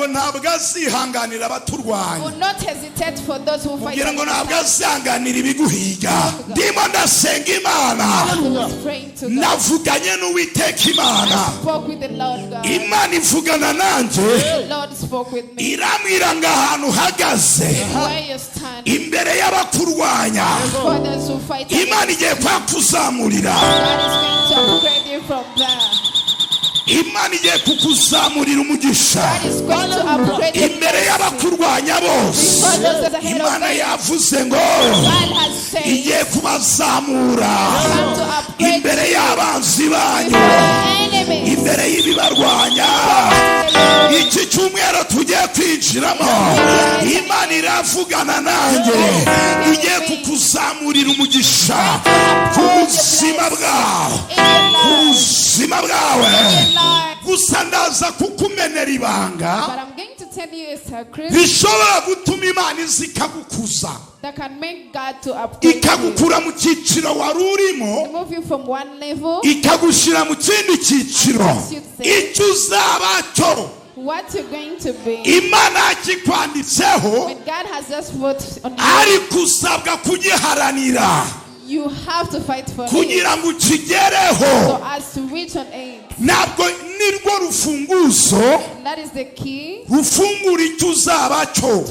ntabwo azihanganira abaturwanya. Will not hesitate for those who fight. Kugira ngo ntabwo azihanganira ibiguhiga. Ndimo ndasenga Imana. Navuganye n'Uwiteka Imana. Imana ivugana nanjye. Irambwira ngo ahantu uhagaze imbere y'abakurwanya Imana igiye kwakuzamurira. Imana igiye kukuzamurira umugisha imbere y'abakurwanya bose. Imana yavuze ngo igiye kubazamura imbere y'abanzi banyu, imbere y'ibibarwanya. Iki cyumweru tugiye kwinjiramo Imana iravugana nanjye, igiye kukuzamurira umugisha ku buzima bwawe, ku buzima bwawe. Gusa ndaza kukumenera ibanga bishobora gutuma Imana izikagukuza, ikagukura mu cyiciro wari urimo ikagushyira mu kindi cyiciro icyo uzaba cyo. Imana yakikwanditseho ariko usabwa kugiharanira kugira ngo ukigereho. Ntabwo nirwo rufunguzo rufungura icyo uzaba cyo,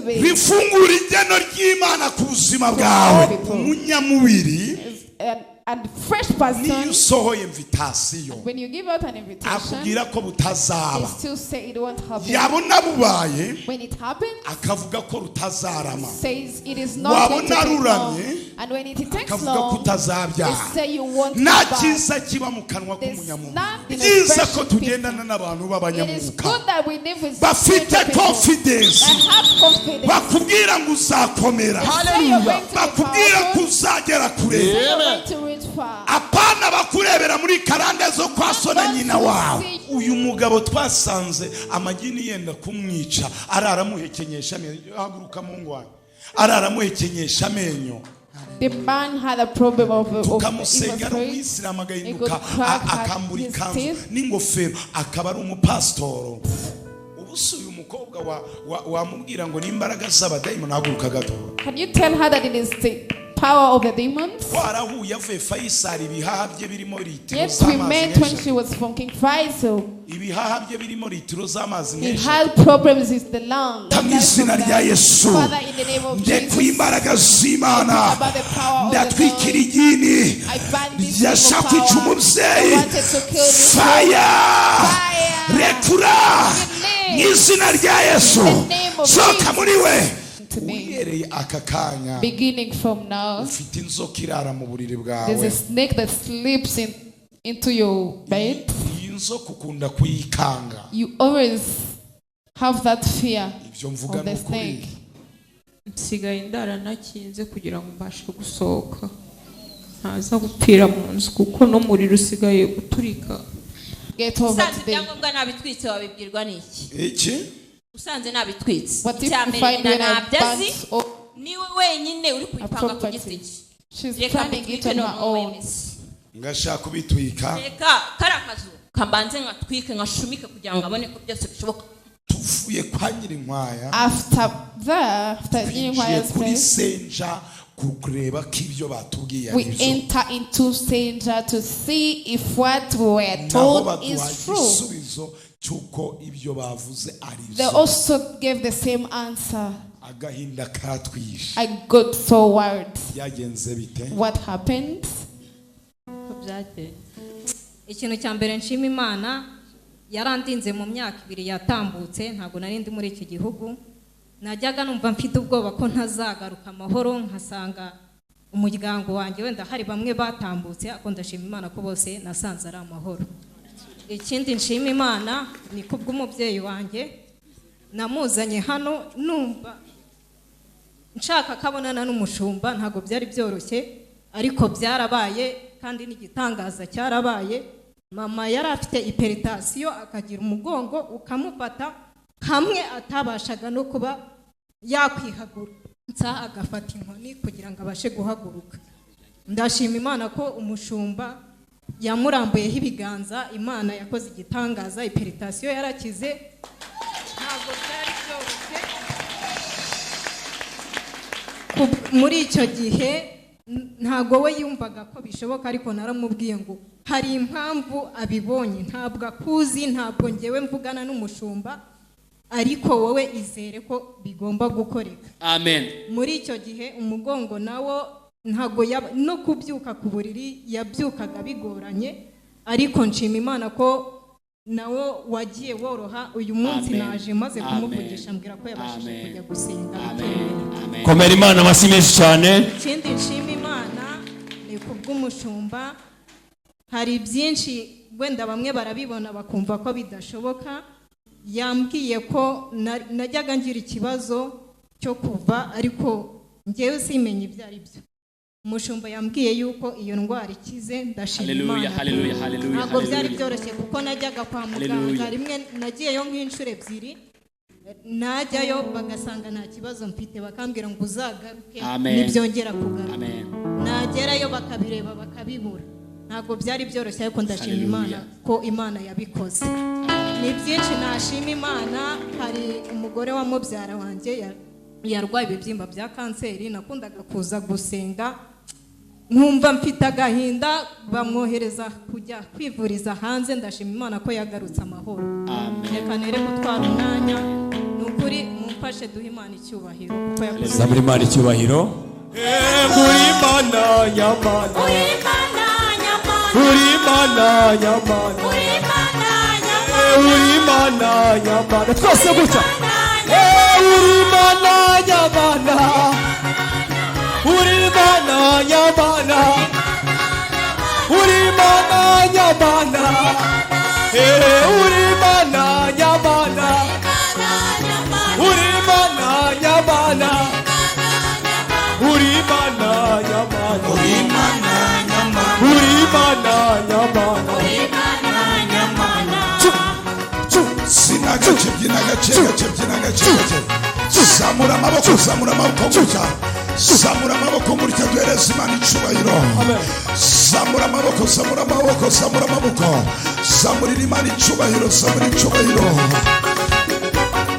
rifungura igeno ry'Imana ku buzima bwawe. Umunyamubiri and fresh person, when you give out an invitation, they still say it won't happen. When it happens, it says it is not going to take long. And when it takes long, they say you won't come back. There's nothing. It is good that we live with confidence and have confidence. Apana bakurebera muri karanga zo kwaso na nyina wawe. Uyu mugabo twasanze amagini yenda kumwica, araramuhekenyesha amenyo. Haguruka mu ngwanya, araramuhekenyesha amenyo. The man had a problem of Umuyisilamu agahinduka akambura ikanzu n'ingofero, akaba ari umupasitoro. Ubuso uyu mukobwa wamubwira ngo n'imbaraga z'abadayimoni. Haguruka gato. Can you tell her that it is the power of the demons? Yes, we met when she was funking Faisal. He had problems with the lungs. Father, in the name of Jesus, about the power of the lungs, I ban this evil power wanted to kill this fire. Beginning from now, there's a snake that sleeps into your bed. You always have that fear of the snake. Get over today. What if you find when I burnt she's planning it on her own. After we enter into danger to see if what we were told is true. They also gave the same answer. I got so worried. What happened? Ikintu cya mbere nshima Imana yarandinze mu myaka 2 yatambutse, ntago nari ndi muri iki gihugu. Najyaga numva mfite ubwoba ko ntazagaruka amahoro, nkasanga umuryango wanjye wenda hari bamwe batambutse, ako ndashima Imana ko bose nasanze ari amahoro. Ikindi nshima Imana ni kubw'umubyeyi wanjye namuzanye hano, numva nshaka kabonana n'umushumba, ntago byari byoroshye ariko byarabaye kandi n'igitangaza cyarabaye. Mama yari afite hypertension, akagira umugongo ukamufata hamwe atabashaga no kuba yakwihagurutsa, agafata inkoni kugira ngo abashe guhaguruka. Ndashima Imana ko umushumba yamurambuyeho ibiganza, Imana yakoze igitangaza, hypertension yarakize, muri icyo gihe ntago we yumvaga ko bishoboka, ariko naramubwiye ngo hari impamvu abibonye, ntabwo akuzi, ntabwo ngewe mvugana n'umushumba, ariko wowe izere ko bigomba gukoreka. Amen. Muri icyo gihe umugongo nawo ntago no kubyuka ku buriri yabyukaga bigoranye, ariko nshima Imana ko nawo wagiye woroha. Uyu munsi naje maze kumuvugisha mbwira ko yabashije kujya gusenga. Komera Imana amashyi menshi cyane. Ikindi nshima Imana ni kubw'umushumba. Hari byinshi wenda bamwe barabibona bakumva ko bidashoboka. Yambwiye ko najyaga ngira ikibazo cyo kuva, ariko ngewe simenye ibyo ari byo. Umushumba yambwiye yuko iyo ndwara ikize. Ndashima Imana. Haleluya, haleluya. Ntabwo byari byoroshye kuko najyaga kwa muganga, rimwe nagiyeyo nk'inshuro ebyiri, najyayo bagasanga nta kibazo mfite, bakambwira ngo uzagaruke nibyongera kugaruka. Nagerayo bakabireba bakabibura. Ntabwo byari byoroshye, ariko ndashima Imana ko Imana yabikoze. Ni byinshi nashima Imana. Hari umugore wa mubyara wanjye yarwaye ibibyimba bya kanseri, nakundaga kuza gusenga nkumva mfite agahinda, bamwohereza kujya kwivuriza hanze. Ndashima Imana ko yagarutse amahoro. Reka nere gutwara umwanya, ni ukuri mumfashe duhe Imana icyubahiro kuko yakoze. Zamura Imana icyubahiro. Uri Imana nyamana, Uri Imana nyamana, uri Imana nyamana, Uri Imana nyamana, uri Imana nyamana. Twese gutya. Uri Imana nyamana, uri Imana nyamana, uri Imana nyamana, uri Imana nyamana, uri Imana nyamana, uri Imana nyamana, uri Imana nyamana, uri Imana nyamana, Uri Imana nyamana. sinagace byinagace gace byinagace gace. Zamura amaboko, zamura amaboko gutya, zamura amaboko gutya, duhereze Imana icyubahiro. Zamura amaboko, zamura amaboko, zamura amaboko, zamurira Imana icyubahiro, zamura icyubahiro.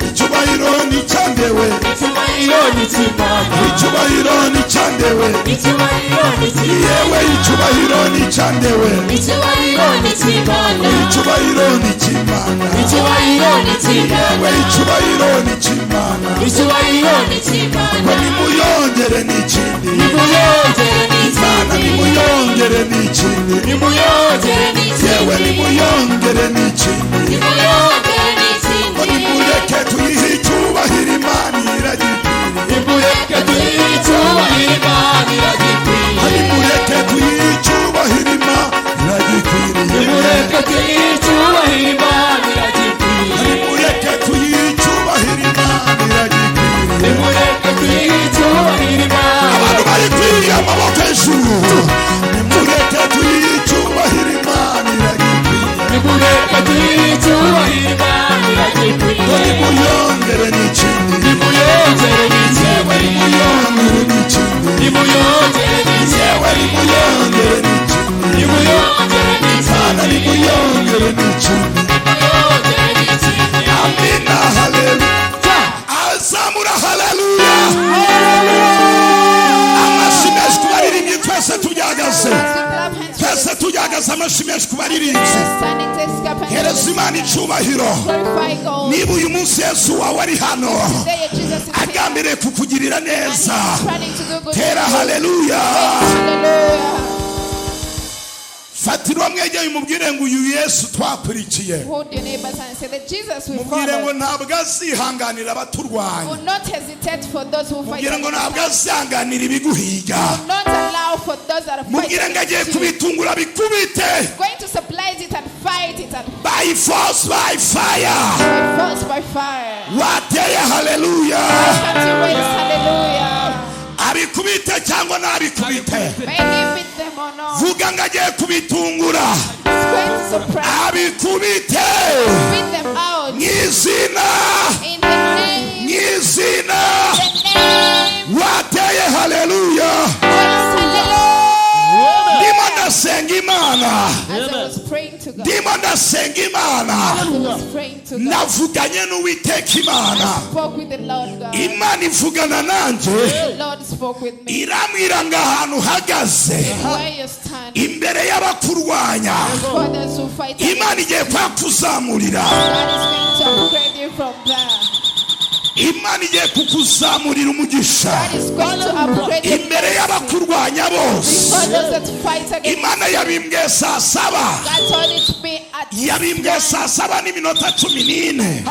Icyubahiro ni cyandewe, icyubahiro ni cy'Imana, icyubahiro ni cyandewe, Icyubahiro ni cy'Imana. yewe icyubahiro ni cyandewe, Icyubahiro ni cy'Imana. icyubahiro ni cy'Imana, Icyubahiro ni cy'Imana. yewe icyubahiro ni cy'Imana. Icyubahiro ni cy'Imana. ngo nimuyongere n'ikindi, Nimuyongere Imana n'ikindi. nimuyongere n'ikindi, Nimuyongere yewe n'ikindi. nimuyongere n'ikindi. Nimuyongere ngo n'ikindi. nimureke tuyihe icyubahiro, Imana iragikwiriye. nimureke tuyihe icyubahiro, Imana iragikwiriye. Nimureke tuyihe icyubahiro, Imana iragikwiriye. Nimureke tuyihe icyubahiro, Imana iragikwiriye. Nimureke tuyihe icyubahiro, Imana iragikwiriye. Nimureke tuyihe icyubahiro, Imana. Abantu bari kwiriye amaboko hejuru. Nimureke tuyihe icyubahiro, Imana iragikwiriye. Nimureke tuyihe icyubahiro, Imana iragikwiriye. ngo nimuyongere n'ikindi, Nimuyongere n'ikindi, nimuyongere n'ikindi, nimuyongere n'ikindi, yewe nimuyongere n'ikindi, nimuyongere Imana n'ikindi, nimuyongere n'ikindi. nimuyongere n'ikindi. Amina, haleluya. Azamura haleluya. Amashyi menshi ku baririmbyi, twese tujyagaze, twese tujyagaze, amashyi menshi ku baririmbyi. Standing to escape and Hereza Imana icyubahiro. glorify God. Niba uyu munsi Yesu wawe ari hano Today Jesus is here. agambiriye kukugirira And neza, he's planning to do good. tera haleluya. Hallelujah. Fatira mwegeye umubwire ngo uyu Yesu twakurikiye, Hold your neighbors and say that Jesus will mubwire ngo follow. ntabwo azihanganira abaturwanya, Will not hesitate for those who fight. mubwire ngo against ntabwo us. azihanganira ibiguhiga, Will not allow for those that are mubwire ngo agiye fighting. against you. kubitungura bikubite Going to supply it and fight it and by force by fire. by force by fire. Wateye haleluya. Can't you raise hallelujah? Abikubite cyangwa ntabikubite, May he beat them or not? vuga ngo agiye kubitungura, He's going to surprise abikubite beat them out mu izina, in the name. mu izina. The name. Wateye haleluya. Praise hallelujah. Ndimo ndasenga Imana, As I was praying to God. ndimo ndasenga Imana, As I was praying to God. navuganye n'Uwiteka Imana. Imana ivugana nanjye irambwira ngo ahantu uhagaze imbere y'abakurwanya Imana igiye kwakuzamurira. Imana igiye kukuzamurira umugisha imbere y'abakurwanya bose. Imana yabimbwiye saa 7 yabimbwiye saa 7:14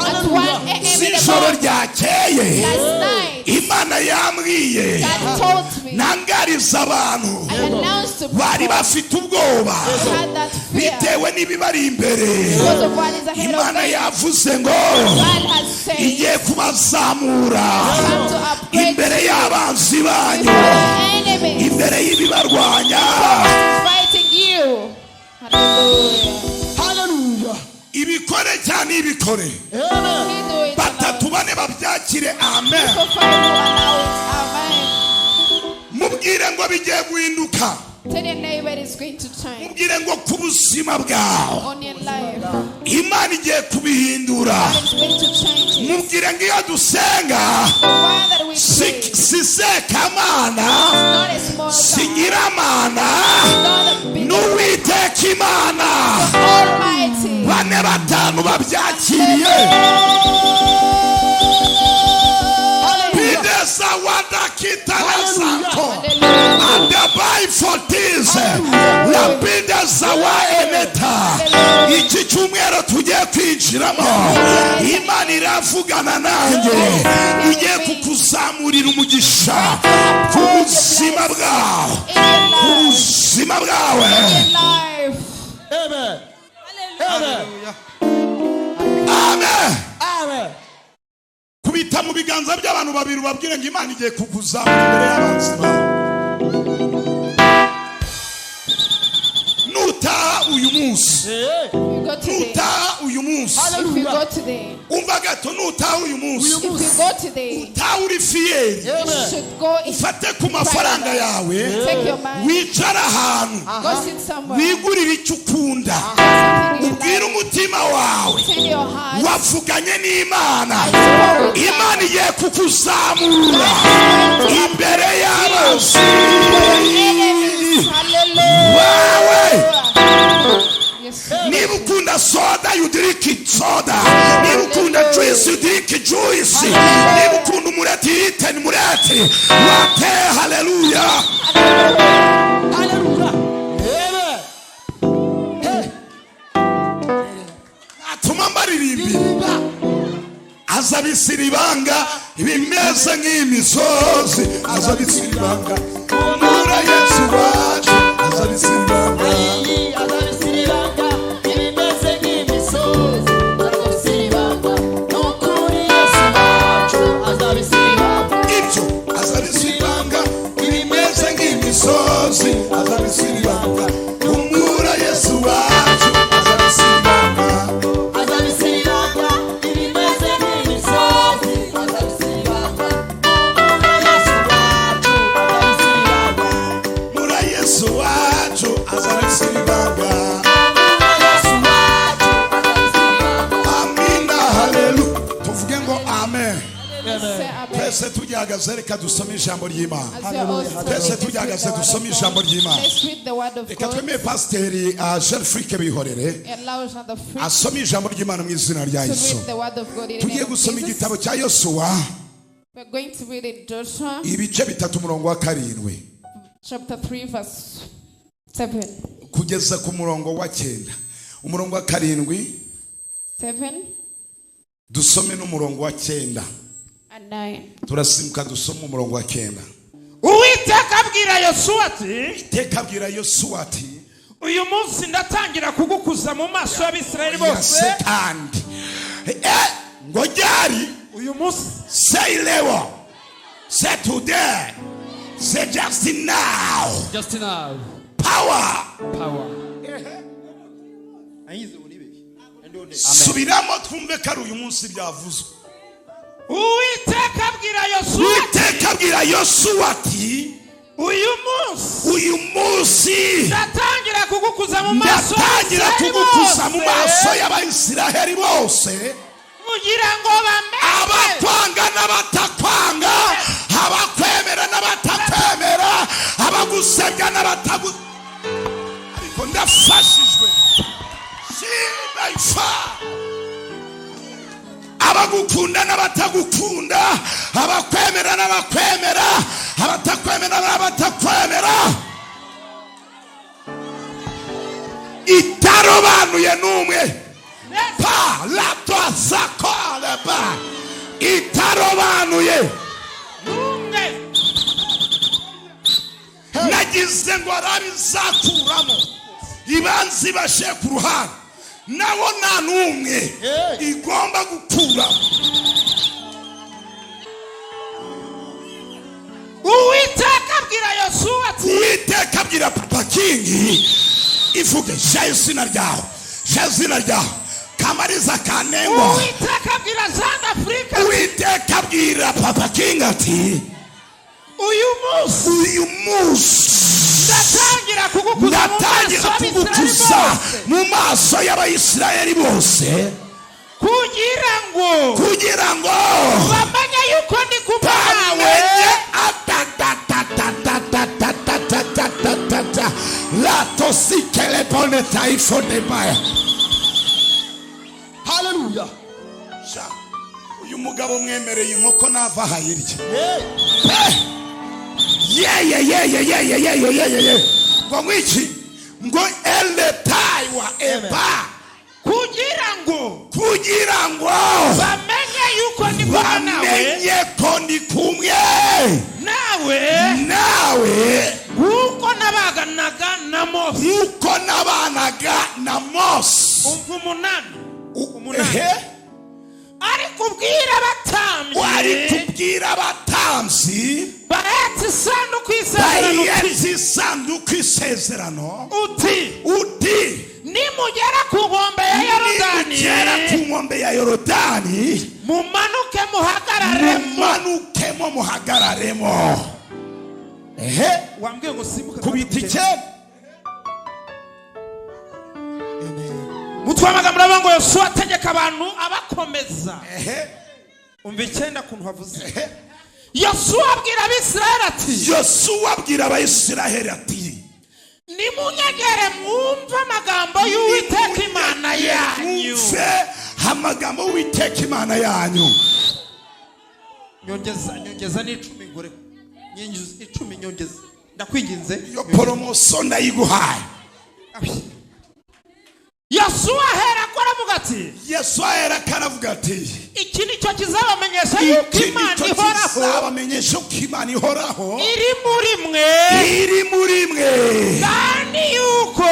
z'ijoro ryakeye. Imana yambwiye nangariza abantu bari bafite ubwoba bitewe n'ibibari imbere. Imana yavuze ngo igiye kubazamura imbere y'abanzi banyu, imbere y'ibibarwanya. Ibikore cyane ibikore. Batatu bane babyakire. Amen. Mubwire ngo bigiye guhinduka. Mubwire ngo ku buzima bwawe Imana igiye kubihindura. Mubwire ngo iyo dusenga si sekamana si nyiramana n'Uwiteka Imana. Bane batanu babyakiriye. Bidesa wadakitala santo adabai fortize la bidesa wa eneta. Iki cyumweru tugiye kwinjiramo Imana iravugana nanjye igiye kukuzamurira umugisha ku buzima bwawe, ku buzima bwawe. Amen. Amen. Amen. Kubita mu biganza by'abantu babiri babwire ngo Imana igiye kukuzamura imbere y'abanzi bawe. Nutaha uyu munsi, nutaha uyu munsi, umva gato, nutaha uyu munsi utaha uri fiyeri, ufate ku mafaranga yawe wicara ahantu wigurira icyo ukunda, ubwire umutima wawe wavuganye n'Imana. Imana igiye kukuzamura imbere y'abanzi wawe. Niba ukunda soda yudirike soda, niba ukunda juice yudirike juice, niba ukunda umureti yite ni mureti wate. Haleluya, haleluya. Atuma mbaririmbi azabisiribanga ibimeze nk'imisozi, azabisiribanga umura Yesu wacu, azabisiribanga ibimeze nk'imisozi, azabisiribanga n'ukuri Yesu wacu, azabisiribanga ibyo, azabisiribanga ibimeze nk'imisozi, azabisiribanga umura Yesu wacu, azabisiribanga twese tujyagaze. Reka dusome ijambo ry'Imana. Twese tujyagaze dusome ijambo ry'Imana. Reka twemeye pasiteri Shelfrike bihorere asome ijambo ry'Imana mu izina rya Yesu. Tugiye gusoma igitabo cya Yosuwa ibice 3:7 chapter 3 verse 7 kugeza ku murongo wa 9. Umurongo wa 7 dusome n'umurongo wa 9 and 9. Turasimbuka dusome umurongo wa 9. Uwiteka abwira Yosuwa ati, Uwiteka abwira Yosuwa ati, uyu munsi ndatangira kugukuza mu maso y'Abisirayeli bose. Kandi ngo ryari uyu munsi, say leo, say today, say just now, just now, power, power. Subiramo twumve ko ari uyu munsi byavuzwe. Uwiteka abwira Yosuwa ati, uyu munsi ndatangira kugukuza mu maso y'Abisirayeli bose. kugira ngo bamenye abakwanga n'abatakwanga, abakwemera n'abatakwemera, abagusebya n'abatagu. Ariko ndafashijwe shibayfa, abagukunda n'abatagukunda, abakwemera n'abakwemera, abatakwemera n'abatakwemera. Itarobanuye n'umwe pa la twasakole ba itarobanuye n'umwe. nagize ngo arabizakuramo ibanzi bashe ku ruhande, nawo nta n'umwe igomba gukuramo. Uwiteka abwira Yosuwa ati, Uwiteka abwira Papa Kingi, ivuge izina ryawe, izina ryawe kamariza kanengwa. Uwiteka abwira South Africa, Uwiteka abwira Papa Kingi ati, uyu munsi ndatangira kugukuza mu maso y'Abayisiraheli bose, kugira ngo bamenye yuko ndi kumwe nawe. Hallelujah. Uyu mugabo mwemereye inkoko nava hayirya. Ngo mwiki ngo eletaiwa eba, kugira ngo bamenye yuko ndi kumwe nawe, bamenye ko ndi kumwe nawe, nkuko nabanaga na Mose. Umunani. Ari kubwira abatambyi bahetse isanduku y'isezerano, uti nimugera ku nkombe ya Yorodani, mumanuke muhagararemo. Wambwiye ngo simbuka kubita icyenda. Mutwe amagambo aravuga ngo Yosuwa ategeka abantu abakomeza. Umva icyenda kuntu havuze. Yosuwa abwira Abisirayeli ati, nimunyegere mwumve amagambo y'Uwiteka Imana yanyu. Amagambo y'Uwiteka Imana yanyu. Nyongeza n'icumi gore. Icumi nyongeza. Ndakwinginze. Yo promotion ndayiguhaye. Yosuwa ahera karavuga ati, iki nicyo kizabamenyesha yuko Imana ihoraho, iri muri mwe, kandi yuko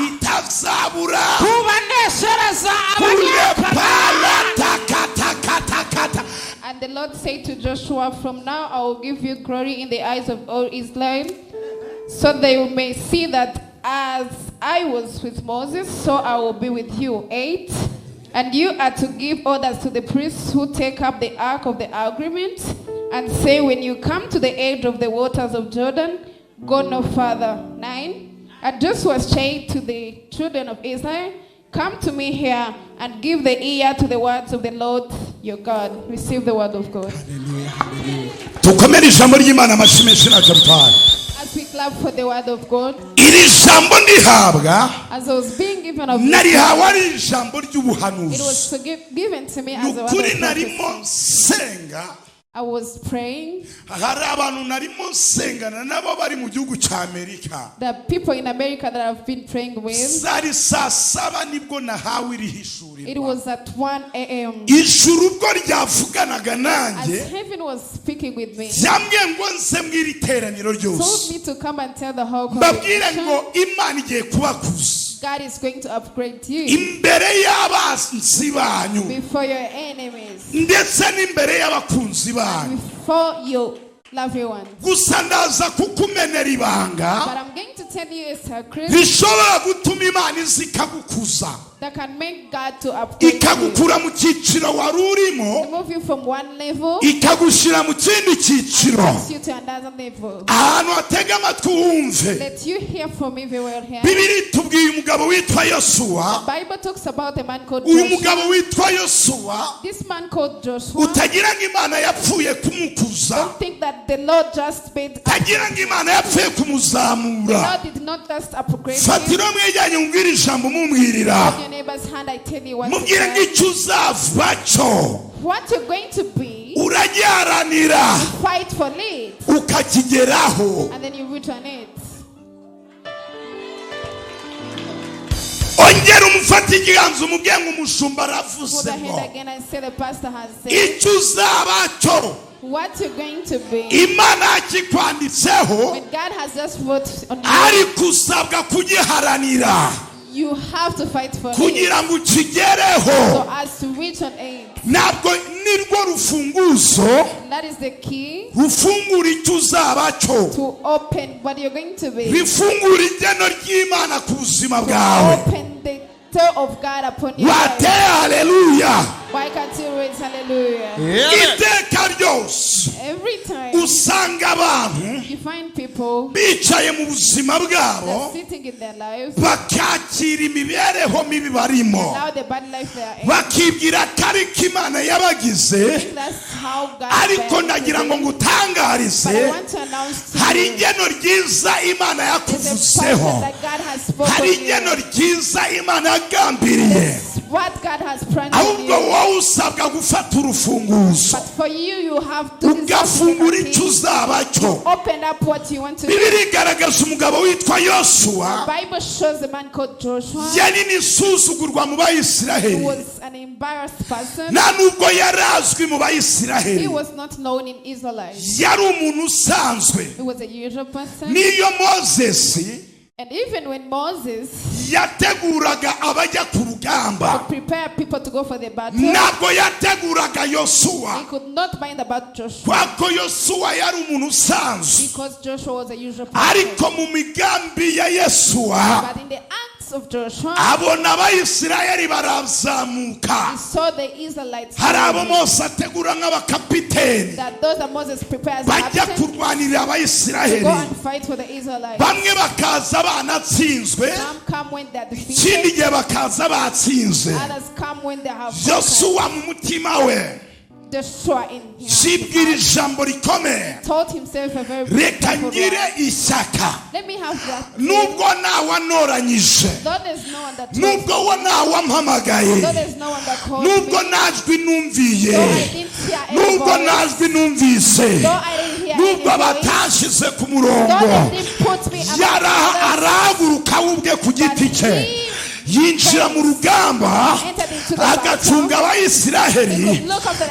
itazabura kubaneshereza abanyakana. And the Lord said to Joshua, from now I will give you glory in the eyes of all Israel, so they may see that as I was with Moses, so I will be with you. 8. And you are to give orders to the priests who take up the ark of the agreement, and say, when you come to the edge of the waters of Jordan, go no further. 9. And Joshua said to the children of Israel, come to me here and give the ear to the words of the Lord your God. Receive the word of God. As we clap for the word of God, as I was being given of this, it was given to me as a word of prophecy. I was praying. The people in America that I've been praying with, it was at 1 a.m. As heaven was speaking with me, told me to come and tell the whole congregation, God is going to upgrade you before your enemies, before your lovely ones. But I'm going to tell you a secret that can make God to upgrade you. Ikagukura mu cyiciro wari urimo. Remove you from one level. Ikagushira mu kindi cyiciro. Takes you to another level. Ahantu atega amatwi wumve. Let you hear from me very well here. Bibiri tubwiye umugabo witwa Yosuwa. The Bible talks about a man called Uyu Joshua. mugabo witwa Yosuwa. This man called Joshua. Utagira ngo Imana yapfuye kumukuza. Don't think that the Lord just made. Tagira ngo Imana yapfuye kumuzamura. The Lord did not just upgrade him. Fatiro mwijanye umbwira ijambo mumwirira. Your neighbor's hand, I tell you what. Mubwire ngo icyo uzavacho. What you're going to be. Urajyaranira. Fight for it. Ukakigeraho. And then you return it. Ongera umufata ikiganza umubwiye ngo umushumba aravuze Put the hand ngo again and say the pastor has said. icyo uzabacho. What you're going to be. Imana yakikwanditseho. When God has just wrote on you. Ariko usabwa kugiharanira. You have to fight for it. Kugira ngo ukigereho. So as to reach on it. Ntabwo nirwo rufunguzo. That is the key. Rufungura icyo uzabacho. To open what you're going to be. Rifungura igeno ry'Imana ku buzima bwawe. Open the door of God upon your Wate life. haleluya. Why can't you raise hallelujah? Iteka ryose Every time usanga abantu you find people bicaye mu buzima bwabo sitting in their lives, bakakira imibereho mibi barimo, allow the bad life they are in. bakibwira ko ariko Imana yabagize. That's how God Ariko ndagira ngo ngutangarize hari ingeno ryiza Imana yakuvuzeho, hari ingeno ryiza Imana yagambiriye. What God has planned ahubwo wowe usabwa gufata urufunguzo. But for you, you have to ugafungura icyo uzabacyo. Open up what you want to do. Bibiri igaragaza umugabo witwa Yosuwa. The Bible shows a man called Joshua. Yari nisuzugurwa mu Bayisiraheli. He was an embarrassed person. Nta nubwo yarazwi mu Bayisiraheli. He was not known in Israelites. Yari umuntu usanzwe. He was a usual person. Niyo Moses. And even when Moses yateguraga abajya ku rugamba, would prepare people to go for the battle, ntabwo yateguraga Yosuwa. he could not bind about Joshua. Kuko Yosuwa yari umuntu usanzwe. Because Joshua was a usual person. Ariko mu migambi ya Yosuwa, But in the acts of Joshua, abona Abayisiraheli barazamuka. he saw the Israelites Hari abo Mose ategura nk'abakapiteni that those that Moses prepares bajya to kurwanirira go Abayisiraheli. and fight for the Israelites. Bamwe bakaza banatsinzwe, Some come when they are ikindi defeated. gihe bakaza batsinze. Others come when they have conquered. Yosuwa mu mutima we Joshua in him shibwira ijambo rikomeye. taught himself a very Reka beautiful ngire life. ishyaka. Let me have that. Nubwo nawanoranyije, Though there's no one that told nubwo wo nawampamagaye, though there's no one that called me, nubwo najwi numviye, though I didn't hear any nubwo voice, najwi numvise, though I didn't hear nubwo any voice, batashize ku though murongo, they didn't put me among yara others, arahaguruka we ubwe ku giti cye, yinjira mu rugamba agacunga Abayisiraheli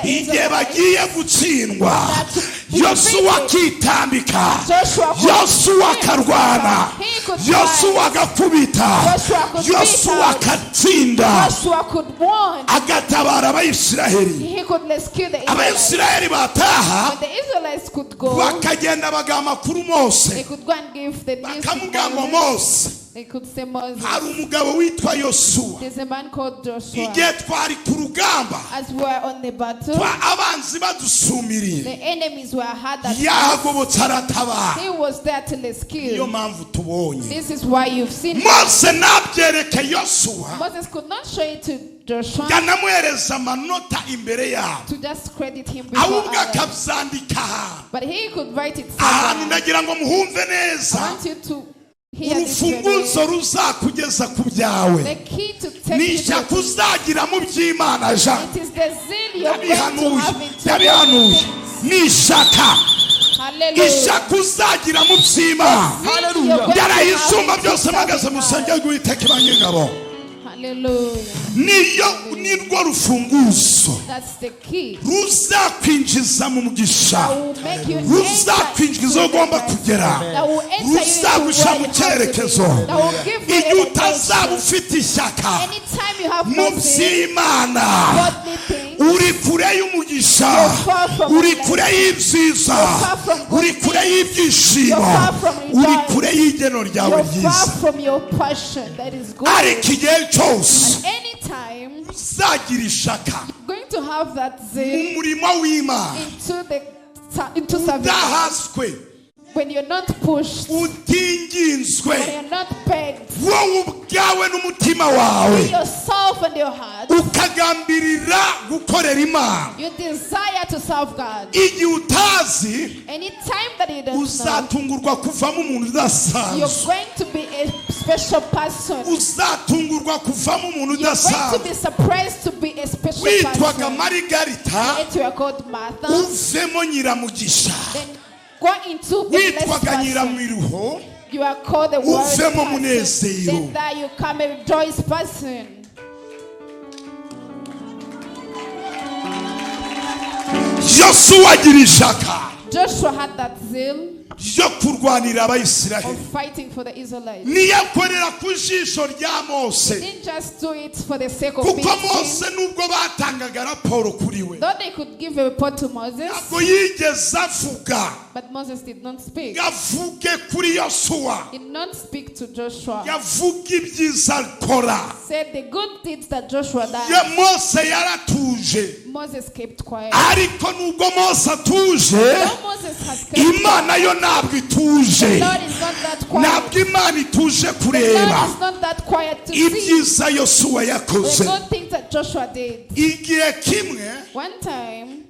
igihe bagiye gutsindwa. Yosuwa akitambika, Yosuwa akarwana, Yosuwa agakubita, Yosuwa agatsinda, agatabara Abayisiraheli. he could rescue the Israelites. Abayisiraheli bataha When the Israelites could go, bakagenda baga amakuru Mose, they could go and give the news to bakamubwira ngo Moses. Mose, They could say Moses. hari umugabo witwa Yosuwa. There's a man called Joshua. Igihe twari ku rugamba, As we were on the battle, abanzi badusumiriye, the enemies were hard at yahagobotse aratabara. he was there to rescue. Niyo mpamvu tubonye This is why you've seen Mose nabyereke Yosuwa, Moses could not show it to Joshua yanamuhereza amanota imbere yabo, to just credit him before ahubwo others. akabyandika ahantu. But he could write it Ahantu somewhere. ndagira ngo muhumve I neza, want you to hear this urufunguzo very. ruzakugeza ku byawe The key to take ni you ishyaka to uzagira mu by'Imana. Ja it is the zeal you're going to yabihanuye, have into yabihanuye, things. ni ishyaka, Hallelujah. ishyaka uzagira mu by'Imana. Hallelujah. Byaraye isumba byose mpagaze mu rusengero rw'Uwiteka Imana y'ingabo. Hallelujah. Nirwo rufunguzo That's the key. ruzakwinjiza mu mugisha, That will make you ruzakwinjiza aho ugomba kugera, that will enter you into ruzagushyira where mu you have to cyerekezo. be. That will give you Igihe a utazaba direction. ufite ishyaka Anytime you have mu no faith, by'Imana, godly things, uri kure y'umugisha, uri kure y'ibyiza, uri kure y'ibyishimo, uri kure y'igeno ryawe ryiza. Ariko igihe cyose uzagira ishaka mu murimo w'Imana, udahaswe, when you're not pushed, utinginzwe, when you're not begged, wowe ubwawe n'umutima wawe, with yourself and your heart, ukagambirira gukorera Imana, you desire to serve God. Igihe utazi, Any time that you don't know, uzatungurwa kuvamo umuntu udasanzwe. you're going to be a special person. Uzatungurwa kuvamo umuntu You're going to udasanzwe. be surprised to be a special Witwaga person. Marigarita, Yet you are called Martha. uvemo Nyiramugisha. Then go into a blessed Witwaga person. Nyiramiruho, You are called the world uvemo person. Munezero. Then that you come a rejoice person. Yosuwa agira ishaka Joshua had that zeal yo kurwanira Abayisiraheli. of fighting for the Israelites. Niyakorera ku jisho rya He Mose, didn't just do it for the sake of being kuko king. Mose nubwo batangaga raporo kuri we, Though they could give a report to Moses, ntabwo yigeze avuga but Moses did not speak. yavuge kuri Yosuwa, He did not speak to Joshua. yavuga ibyiza akora. Said the good deeds that Joshua done. Ya Mose yaratuje, Moses kept quiet. ariko nubwo Mose atuje, Though Moses had kept Imana quiet, yo ntabwo ituje. the Lord is not that quiet. Ntabwo Imana ituje The kureba Lord is not that quiet to see ibyiza Yosuwa the yakoze. good things that Joshua did. Igihe kimwe One time,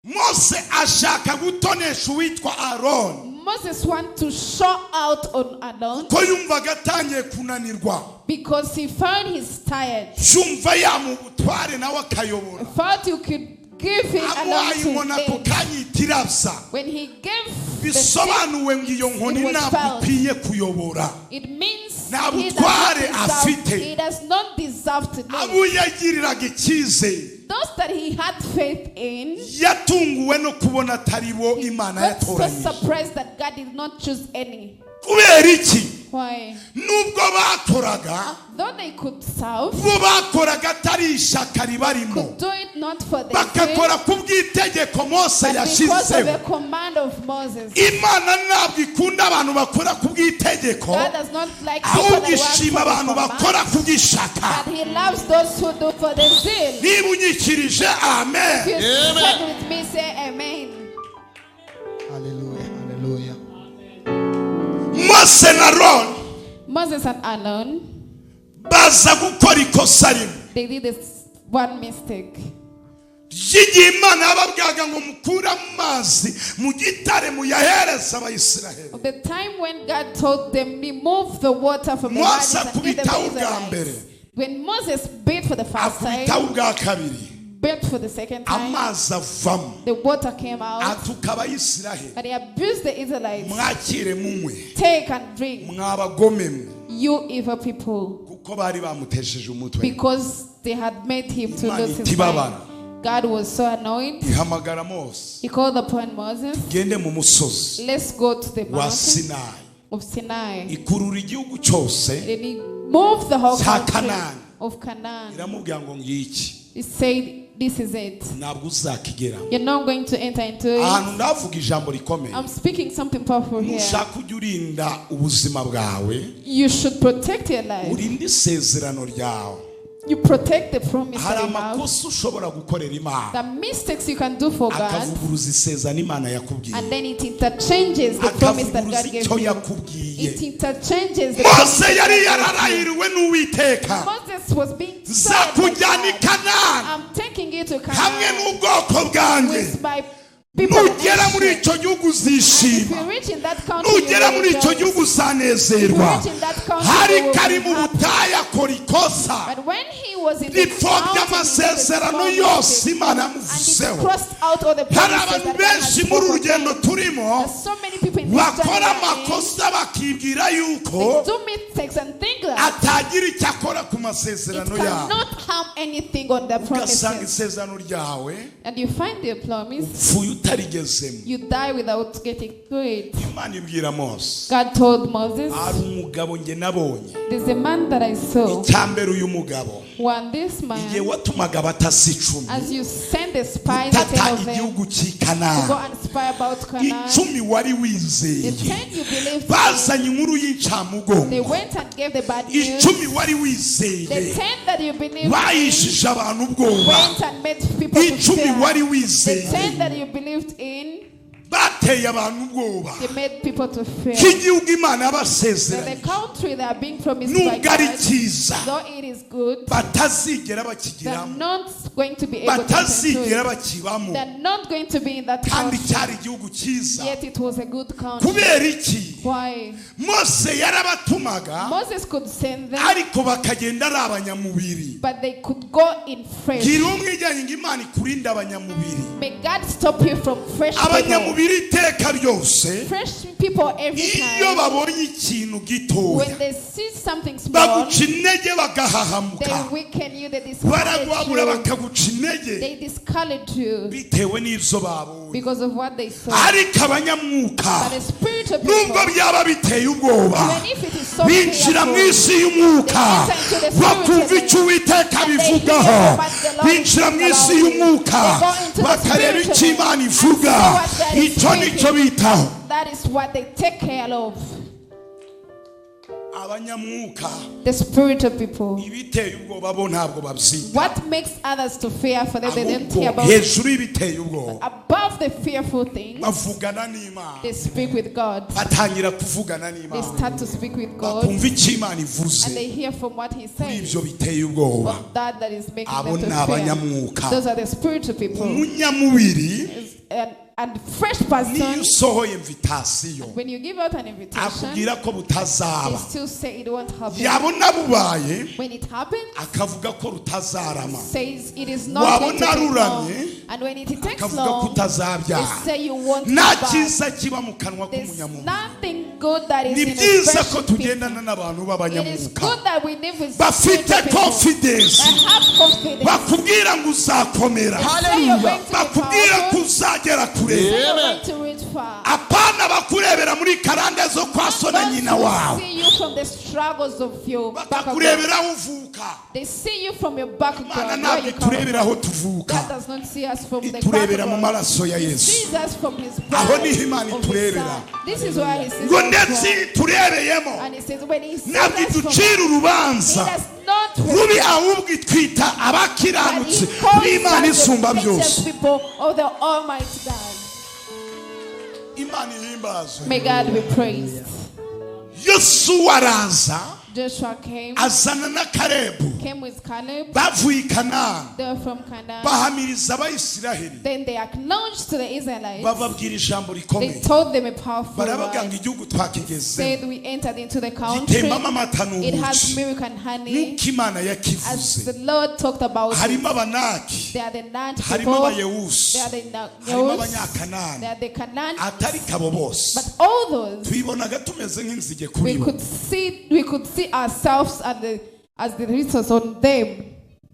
Mose ashaka gutonesha uwitwa Aroni, Moses wanted to show out on Aaron ko yumvaga atangiye kunanirwa, because he found he's tired. yumva yamubutware nawe akayobora. Felt you could give him along to Amwayibona ku lead. kanya itirabsa, When he gave the stick, bisobanuwe ngo iyo nkoni it was ntabwo felt. ikwiye kuyobora. it means Nta he does butware not afite. deserve, he does not deserve to Abo lead. yagiriraga icyizere Those that he had faith in yatunguwe no kubona atari bo Imana got so yatoranyije. surprised that God did not choose any. Kubera iki? Why? Nubwo bakoraga, Though they could serve, bo bakoraga atari ishaka ribarimo, could do it not for the bagakora ku bw'itegeko Mose but because of yashyizeho. a command of Moses. Imana ntabwo ikunda abantu bakora ku bw'itegeko, God does not like people ahubwo that work ishima for abantu the bakora command, ku bw'ishaka. but he loves those who do for the zeal. Niba unyikirije If amen. you stand with me, say amen. Hallelujah, hallelujah. Mose na Aroni Moses and Aaron, baza gukora ikosa rimwe. they did this one mistake. Igihe Imana yababwiraga ngo mukure amazi mu gitare muyahereza Abayisiraheli, The time when God told them, remove the water from the Mose waters and give them the akubitaho ubwa mbere, Israelites. When Moses beat for the first akubitaho time, ubwa kabiri, beat for the second time, amazi avamo, the water came out, atuka Abayisiraheli. but he abused the Israelites. Mwakire munywe, Take and drink, mwabagome mwe, you evil people, kuko bari bamutesheje umutwe. because they had made him to Imana lose his itibabara. mind. God was so annoyed. Ihamagara Mose, He called upon Moses. gende mu musozi Let's go to the wa mountain Sinayi, of Sinai. ikurura igihugu cyose, Then he moved the whole Cya country Kanani. of Canaan. iramubwira ngo ngiki, He said, this is it. ntabwo uzakigera. You're not going to enter into it. Ahantu ndavuga ijambo rikomeye, I'm speaking something powerful here. ushaka ujya urinda ubuzima bwawe, You should protect your life. urinde isezerano ryawe. You protect the promise Hari that you have. amakosa ushobora gukorera Imana, The mistakes you can do for God, akavuguruza isezerano Imana yakubwiye, and then it interchanges the promise that akavuguruza God gave icyo you. yakubwiye. It interchanges the promise Mose that yari God gave yararahiriwe n'Uwiteka, you. Moses was being told by nzakujyana i God, Kanani I'm taking you to hamwe Canaan n'ubwoko bwanjye. with my people. and Nugera muri nation. icyo gihugu And if uzishima, you reach in that country, nugera you muri will icyo rejoice. gihugu uzanezerwa. If you reach in that country, Hari you will be kari mu happy. butayu akora ikosa But when he was in the ripfobya mountain, he amasezerano made a yose strong Imana mistake, and yamuvuzeho. it crossed out all the Hari promises abantu that God had benshi muri uru spoken. rugendo turimo There's so many people in this bakora journey amakosa bakibwira yuko they do mistakes and think that atagira icyo akora ku it masezerano yawe, cannot harm anything on the ugasanga promises. isezerano ryawe And you find the promise, upfuye utarigezemo. You die without getting through it. Imana ibwira Mose, God told Moses, ari umugabo nge nabonye. there's a man that I saw. Icyambere uyu mugabo, When this igihe man, watumaga batasi 10 as you send the spies tata ahead of them igihugu to go cy'Ikanani, and spy about Canaan, 10 wari the wizeye, 10 you believed in, bazanye inkuru they y'incamugongo. went and gave the bad news. 10 wari The wizeye, 10 that you believed in bayishije abantu ubwoba. went and made people to 10 fear. wari The wizeye, 10 that you believed in, bateye abantu ubwoba. they made people to fear. K'igihugu Imana That the yabasezeranye country that are being promised by nubwo ari God, cyiza, though it is good, batazigera they're bakigiramo, not going to be able to enter batazigera into it. bakibamo, They're not going to be in that kandi country. cyari igihugu cyiza. Yet it was a good country. Kubera iki? Why? Mose yarabatumaga, Moses could send them, ariko bakagenda ari abanyamubiri. but they could go in fresh. Gira umwe ijyanye ngo Imana ikurinde abanyamubiri. May God stop you from fresh people. Abanyamubiri iteka ryose, Fresh people every iyo time. babonye ikintu gitoya, When they see something small, baguca intege they bagahahamuka, weaken you, they discourage baragwabura you, bakaguca intege they discourage you bitewe n'ibyo babonye. because of what they saw. Ariko abanyamwuka, But the spirit of nubwo people, byaba biteye ubwoba, even if it is so binjira mu fearful, isi y'umwuka, bakumva icyo Uwiteka abivugaho, binjira mu isi y'umwuka, bakareba icyo Imana ivuga, icyo nicyo bitaho. that is what they take care of. Abanyamwuka, The spirit of people. ibiteye ubwoba bo ntabwo babyiga, What makes others to fear for them, they don't ahubwo care about. hejuru y'ibiteye ubwoba Above the fearful things, bavugana n'Imana, they speak with God. batangira kuvugana They n'Imana, start to speak with God, bakumva icyo Imana ivuze and they hear from what He kuri says. ibyo biteye ubwoba. Of that is making Abo them ni to fear. abanyamwuka. Those are the spiritual people. Umunyamubiri, And fresh niyo person, usohoye invitasiyo when you give out an invitation, akubwira ko butazaba, they still say it won't happen. yabona bubaye When it happens, akavuga ko rutazarama, says it is not going to wabona take long. ruramye And when it takes akavuga ko long, they utazabyara. say you won't Nta give back. cyiza kiba mu kanwa There's k'umunyamubiri. nothing good that is Ni in a byiza ko fresh people. tugendana n'abantu It is b'abanyamwuka good that we live with bafite spiritual people confidence, that have confidence. bakubwira ngo uzakomera, Say you're going to be bakubwira ko powerful. uzagera kure. Say you're going to reach far. Apana bakurebera muri karande zo kwa so na nyina Don't wawe, see you from the struggles of your background. bakakurebera aho uvuka. They see you from your Imana background. Where ntabwo you come iturebera aho from. tuvuka, God does not see us from the iturebera mu background. maraso ya He Yesu. sees us from His Aho blood niho Imana of His iturebera. Son. This is why He sees ngo us ndetse from. iturebeyemo, And He says when He sees ntabwo us from, iducira He urubanza does not rubi, ahubwo itwita but abakiranutsi He calls b'Imana us the isumba righteous byose. people of the Almighty God. Imana ihimbazwe. May God be praised. Yesu araza Joshua came azana na Kalebu, with Caleb. bavuye i Kanani, They were from Canaan. bahamiriza Abayisiraheli, Then they acknowledged to the Israelites. bababwira ijambo They rikomeye, told them a powerful baravuga ngo word. igihugu twakigezemo Said we entered into the country. gitembamo amata It has n'ubuki, milk and honey. nk'uko Imana As yakivuze. the Lord talked about it. Harimo Abanaki, They are the Nat harimo people. Abayewusi, They are the harimo Neos. They Abanyakanani, are the Canaan. atari kabo bose But all those tubibonaga tumeze nk'inzige kuri we bo. could see ourselves as the resource on them.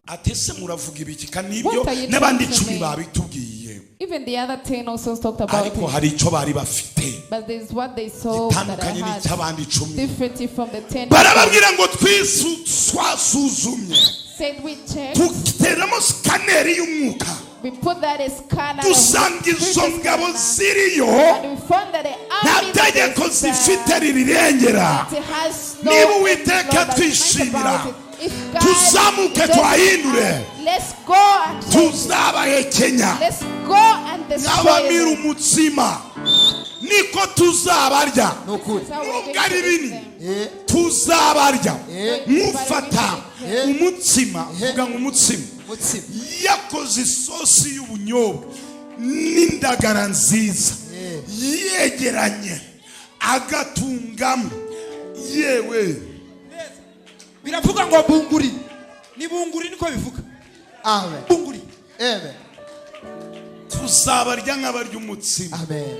Ati se muravuga ibiki? Kandi ibyo What are you n'abandi trying to 10 make? babitubwiye, Even the other 10 also talked about ariko it. hari icyo bari bafite But there's what they saw that I gitandukanye had n'icy'abandi 10. differently from the 10. Barababwira ngo twasuzumye, Said we checked. duteramo sikaneri y'umwuka, We put that as Canaan. dusanga izo ngabo ziriyo And we found that the nta army that tegeko is there, zifite ririrengera. it has no Niba law Uwiteka that finds twishimira, about it. If God tuzamuke does tuhahindure, not, let's go and change. tuzabahekenya Let's go and destroy nk'abamira them. umutsima, niko tuzabarya. That's how we're Nubwo going ari to eat bini them. tuzabarya. Mufata umutsima, vuga ngo umutsima, Mutsima. yakoze isosi y'ubunyobwa n'indagara nziza, yegeranye agatungamo, yewe biravuga ngo bunguri, ni bunguri niko bivuga. Amen. Bunguri. Amen. tuzabarya nk'abarya umutsima. Amen.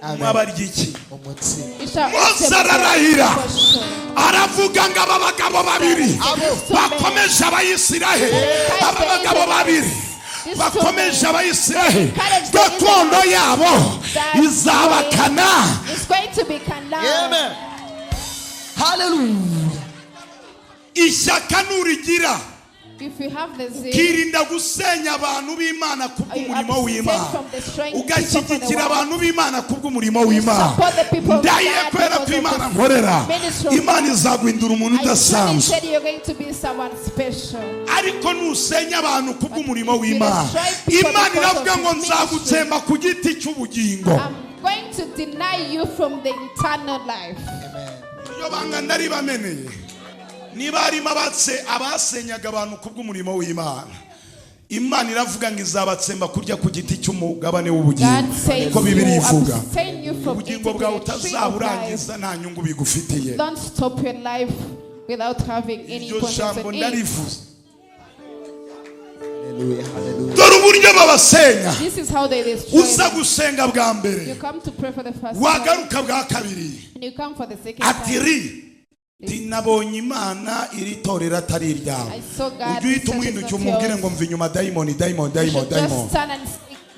Amen. Mwabarya iki? Umutsima. You shall eat Mose them ararahira, for sure. aravuga ngo aba bagabo babiri bakomeje Abayisiraheli, aba bagabo babiri bakomeje abayisiraheli gakondo yabo izabakana. It's going to be condemned. Amen. Hallelujah. Ishyaka nurigira If you have the zeal, ukirinda gusenya abantu b'Imana kubw'umurimo w'Imana, ugashyigikira abantu b'Imana kubw'umurimo w'Imana, ndaye kwera ko Imana nkorera, Imana izaguhindura umuntu udasanzwe. Ariko nusenya abantu kubw'umurimo w'Imana, Imana iravuga ngo nzagutsemba ku giti cy'ubugingo. I'm going to deny you from the eternal life. Iyo banga ndari bameneye niba harimo abasenyaga abantu kubw'umurimo w'Imana, Imana iravuga ngo izabatsemba kurya ku giti cy'umugabane w'ubugingo, ko Bibiliya ivuga ubugingo bwawe utazaburangiza nta nyungu bigufitiye. Don't stop your life without having any jambo ndarivuze. Hallelujah. Hallelujah. Dore uburyo babasenya. This is how they destroy. Uza gusenga bwa mbere, You come to pray for the first time, wagaruka bwa kabiri, and you come for the second time. atiri tinabonye Imana iri torera atari iryawe. I saw God. Ujye uhita umwinduka umubwire ngo mva inyuma dayimoni dayimoni You dayimoni should just dayimoni. stand and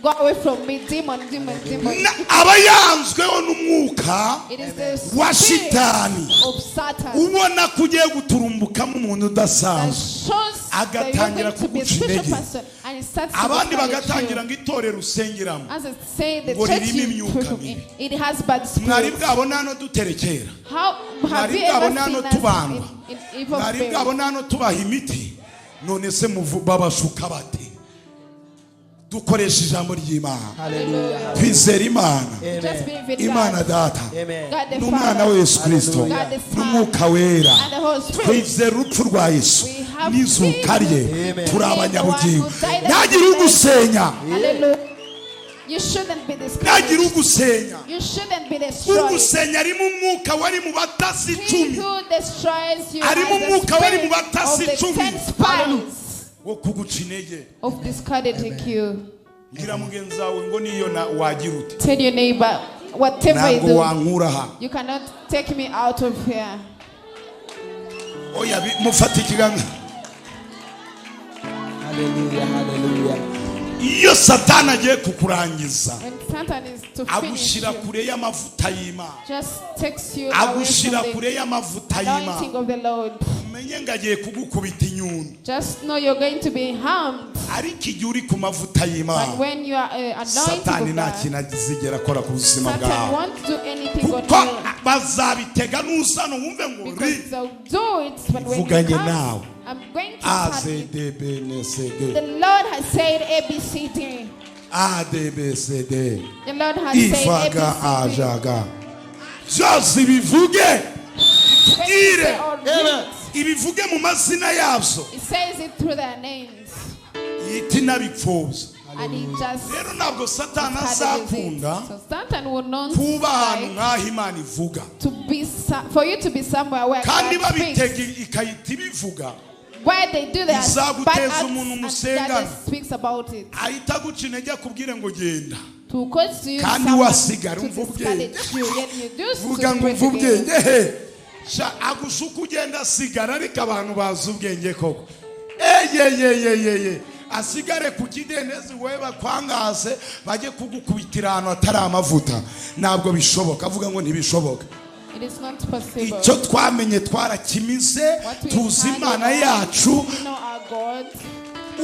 go away from me, demon, demon, demon. Aba yanzweho n'umwuka It is the wa spirit shitani of Satan ubona ko ugiye guturumbukamo umuntu that udasanzwe, shows that you're agatangira going to be a kuguca spiritual intege. person, and it starts to Abandi discourage bagatangira you. ngo itorero usengeramo As I say, the ngo church ririmo you imyuka preach of, mibi. it has bad Mwari spirits. bwabona hano duterekera, How have mwari you ever bwabona hano seen us tubandwa, in evil mwari spirits? bwabona hano tubaha imiti, none se babashuka bate? Dukoresha ijambo ry'Imana, Hallelujah. twizera Imana, Just believe in Imana God. Data Amen. God the n'umwana Father, we Yesu Kristo God the Son, n'umwuka wera. and the Holy Spirit. Twizera urupfu rwa Yesu We have n'izuka rye, Amen. turi abanyabugingo. The one who died Ntagire and ugusenya, Hallelujah. You shouldn't be ntagire discouraged. ugusenya. You shouldn't be destroyed. Ugusenya arimo umwuka wari mu batasi He 10 who destroys you Arimo has the umwuka wari mu spirit batasi of the 10. 10 spies wo kuguca intege. of discouraging you. Ngira mugenzi wawe ngo niyo wagira ute, Tell your neighbor, whatever you ntabwo do, wankura ha. you cannot take me out of here. Oya mufata ikiganza. Hallelujah. Hallelujah. Iyo Satani agiye kukurangiza, When Satan is to finish agushyira you, kure y'amavuta y'Imana, just takes you away agushyira from kure the y'amavuta anointing y'Imana, of the Lord. umenye ngo agiye kugukubita inyundo. Just know you're going to be harmed. Ariko igihe uri ku mavuta But y'Imana, when you are anointed Satani of nta God, kintu azigera akora ku buzima Satan bwawe, won't do anything on kuko you. bazabitega n'uzana wumve ngo Because they'll do it, but when you Ivuganye come, nawe. I'm going to start it. AZDBNCD The Lord has said ABCD. ADBCD The Lord has said ifaga ABCD. ajaga byose bivuge ire ibivuge mu mazina yabyo, He says it through their names. yita inabipfobya. And he just Rero ntabwo Satani discourages it. azakunda So Satan will not kuba ahantu like nk'aho Imana ivuga, for you to be somewhere where kandi God speaks. babitega ikahita ibivuga, Where they do their Izaguteza bad acts umuntu and musengana. God speaks about it. ahita aguca intege akubwire ngo genda. To cause you Kandi someone wasigara to umva discourage ubwenge. you, yet you do Vuga ngo spirit umva again. ubwenge, sha agushuka ugenda asigara, ariko abantu bazi ubwenge koko. Ye asigare ku kidendezi, we bakwangaze bajye kugukubitira ahantu atari amavuta. Ntabwo bishoboka, avuga ngo ntibishoboka. It is not possible. Icyo twamenye twarakimize, What we tuzi have Imana in yacu. we know our God.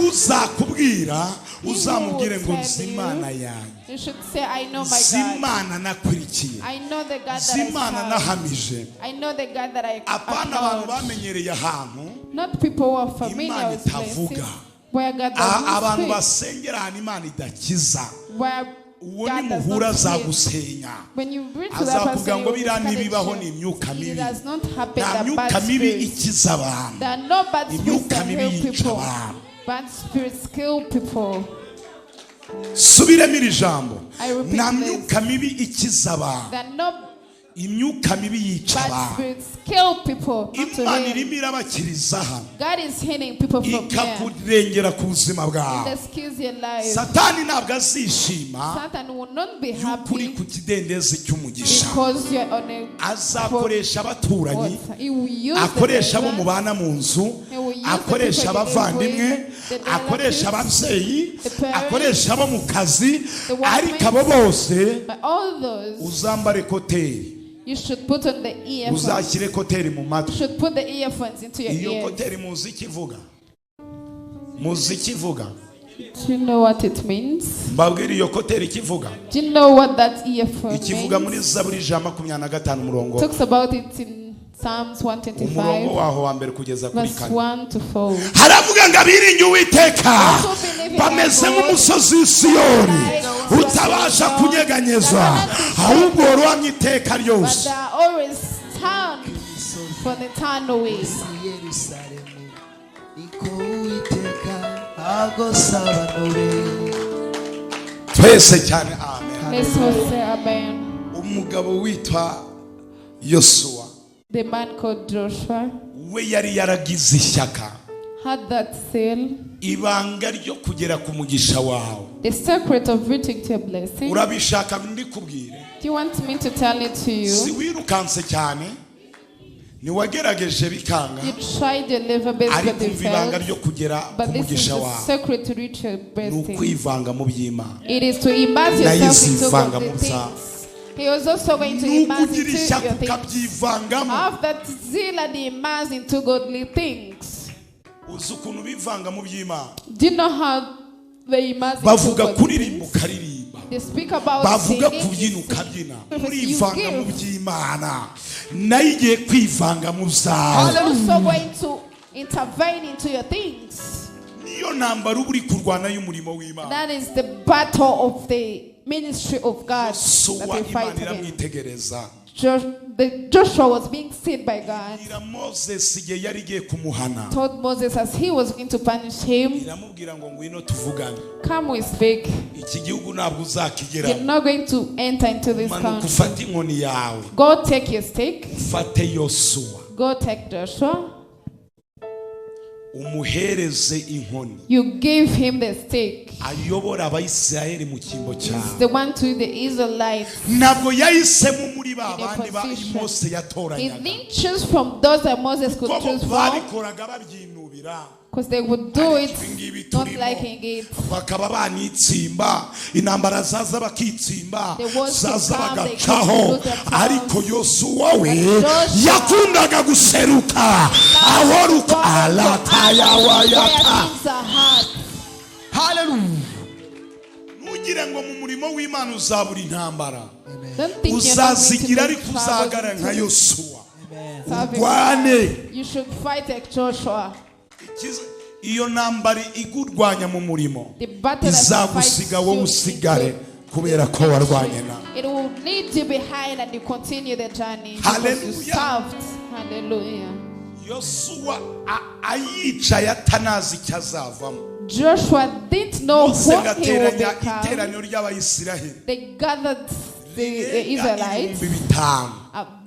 Uzakubwira uzamubwire ngo He will nzi tell you. Imana yanjye, You should say, I know my nzi God. Imana nakurikiye, I know the God nzi that Imana I serve. nahamije. I know the God that I Apana abantu approach. bamenyereye ahantu Not people who are familiar Imana with places itavuga, where God abantu doesn't speak. basengera ahantu Imana idakiza. Where Uwo God does nimuhura not speak. azagusenya, When you reach to that azavuga person, ngo you will biriya ntibibaho, discourage ni you. imyuka It mibi. does not happen. Nta That myuka bad mibi spirits. ikiza abantu. There are no bad spirits Imyuka that mibi heal yica people. abantu. Bad spirits kill people. Subiremo iri jambo, I repeat nta this. myuka mibi ikiza abantu. There are no imyuka mibi yica Bad abantu. spirits kill people. Not to Imana heal. irimo irabakiriza hano God is healing people from here. ikakurengera ku buzima bwawe. It excuse your life. Satani ntabwo azishima Satan will not be yuko uri happy ku kidendezi cy'umugisha. because you're on a Azakoresha abaturanyi, water. He will use akoresha abo the mubana mu nzu, He will use akoresha the people abavandimwe, the akoresha relatives, ababyeyi, the parents, akoresha abo mu kazi, the workmates. ariko abo bose But all those, uzambare koteri, you should put on the earphones. uzashyire koteri mu You matwi. should put the earphones into your Iyo ears. koteri muzi ikivuga? Muzi ikivuga? Do you know what it means? Mbabwira iyo koteri ikivuga? Do you know what that earphone Ikivuga muri means? Zaburi 125 umurongo. Talks about it in Psalms Umurongo 125, waho wa mbere kugeza kuri verse 4. 1 to 4. Haravuga ngo abiringiye Uwiteka Also believe in bameze God. nk'umusozi w'i Siyoni utabasha kunyeganyezwa, ahubwo worohamye iteka But ryose. they are always stand for the turn away. Yerusalemu niko Uwiteka agosaba nobe. Twese cyane amen. Let's all say amen. Umugabo witwa Yosuwa The man called Joshua we yari yaragize ishyaka, had that seal, ibanga ryo kugera ku mugisha wawe. the secret of reaching to a blessing. Urabishaka ndikubwire? Do you want me to tell it to Si you? wirukanse cyane, niwagerageje bikanga, You tried your level best, ariko but you umva ibanga failed. ryo kugera ku But this is mugisha the wawe secret to reach your ni blessing. ukwivanga mu by'Imana. It is to immerse Na yourself into yizivanga godly mu byaha. things. He was also going to Ni immerse ukugira into ishyaka your things. ukabyivangamo. Have that zeal and immerse into godly things. Uzi ukuntu bivanga mu by'Imana? Do you know how they immerse into Bavuga godly kuririmba things? ukaririmba, They speak about bavuga singing. kubyina ukabyina. You Urivanga mu give. by'Imana, nayo igiye kwivanga mu He's byawe. also going to intervene into your things. Niyo ntambara uba uri kurwana y'umurimo w'Imana. That is the battle of the ministry of God that Yosuwa we fight Imana against. iramwitegereza. Joshua was being seen by God. Ira Moses igihe yari igiye kumuhana, Told Moses as he was going to punish him, iramubwira ngo ngwino tuvugane, come we speak. iki gihugu ntabwo You're uzakigeraho. not going to enter into this Manuka country. ufate inkoni yawe, Go take your stick. ufate Yosuwa, Go take Joshua. umuhereze inkoni, You give him the stick. ayobora Abayisiraheli mu cyimbo He's cyawe. the one to the Israelites. Ntabwo yahisemo muri ba In a bandi ba position. Mose He yatoranyaga, didn't choose from those that Moses could kuko choose from, babikoraga babyinubira, because they would do it Ibi ngibi not turimo, liking it. bakaba banitsimba, intambara zaza bakitsimba, The wars to zaza come, they bagacaho. could lose their powers. Ariko Yosuwa we Joshua yakundaga guseruka ahoruka alatayawayata. Where things are hard. Hallelujah. Ntugire ngo mu murimo w'Imana uzabura intambara, Don't think you're not going to uzazigira lose ariko troubles uzagara nka into Yosuwa. serving Urwane. God. You should fight like Joshua. Iyo ntambara igurwanya mu murimo The battle that izagusiga wowe fights usigare you kubera ko warwanye na. it will lead you behind and you continue the journey because you Hallelujah. served. Hallelujah. Yosuwa ayicaye atanazi icyo azavamo. Joshua didn't know Mose what he would ngateranya become. iteraniro ry'Abayisiraheli They gathered the Israelites. ibihumbi bitanu.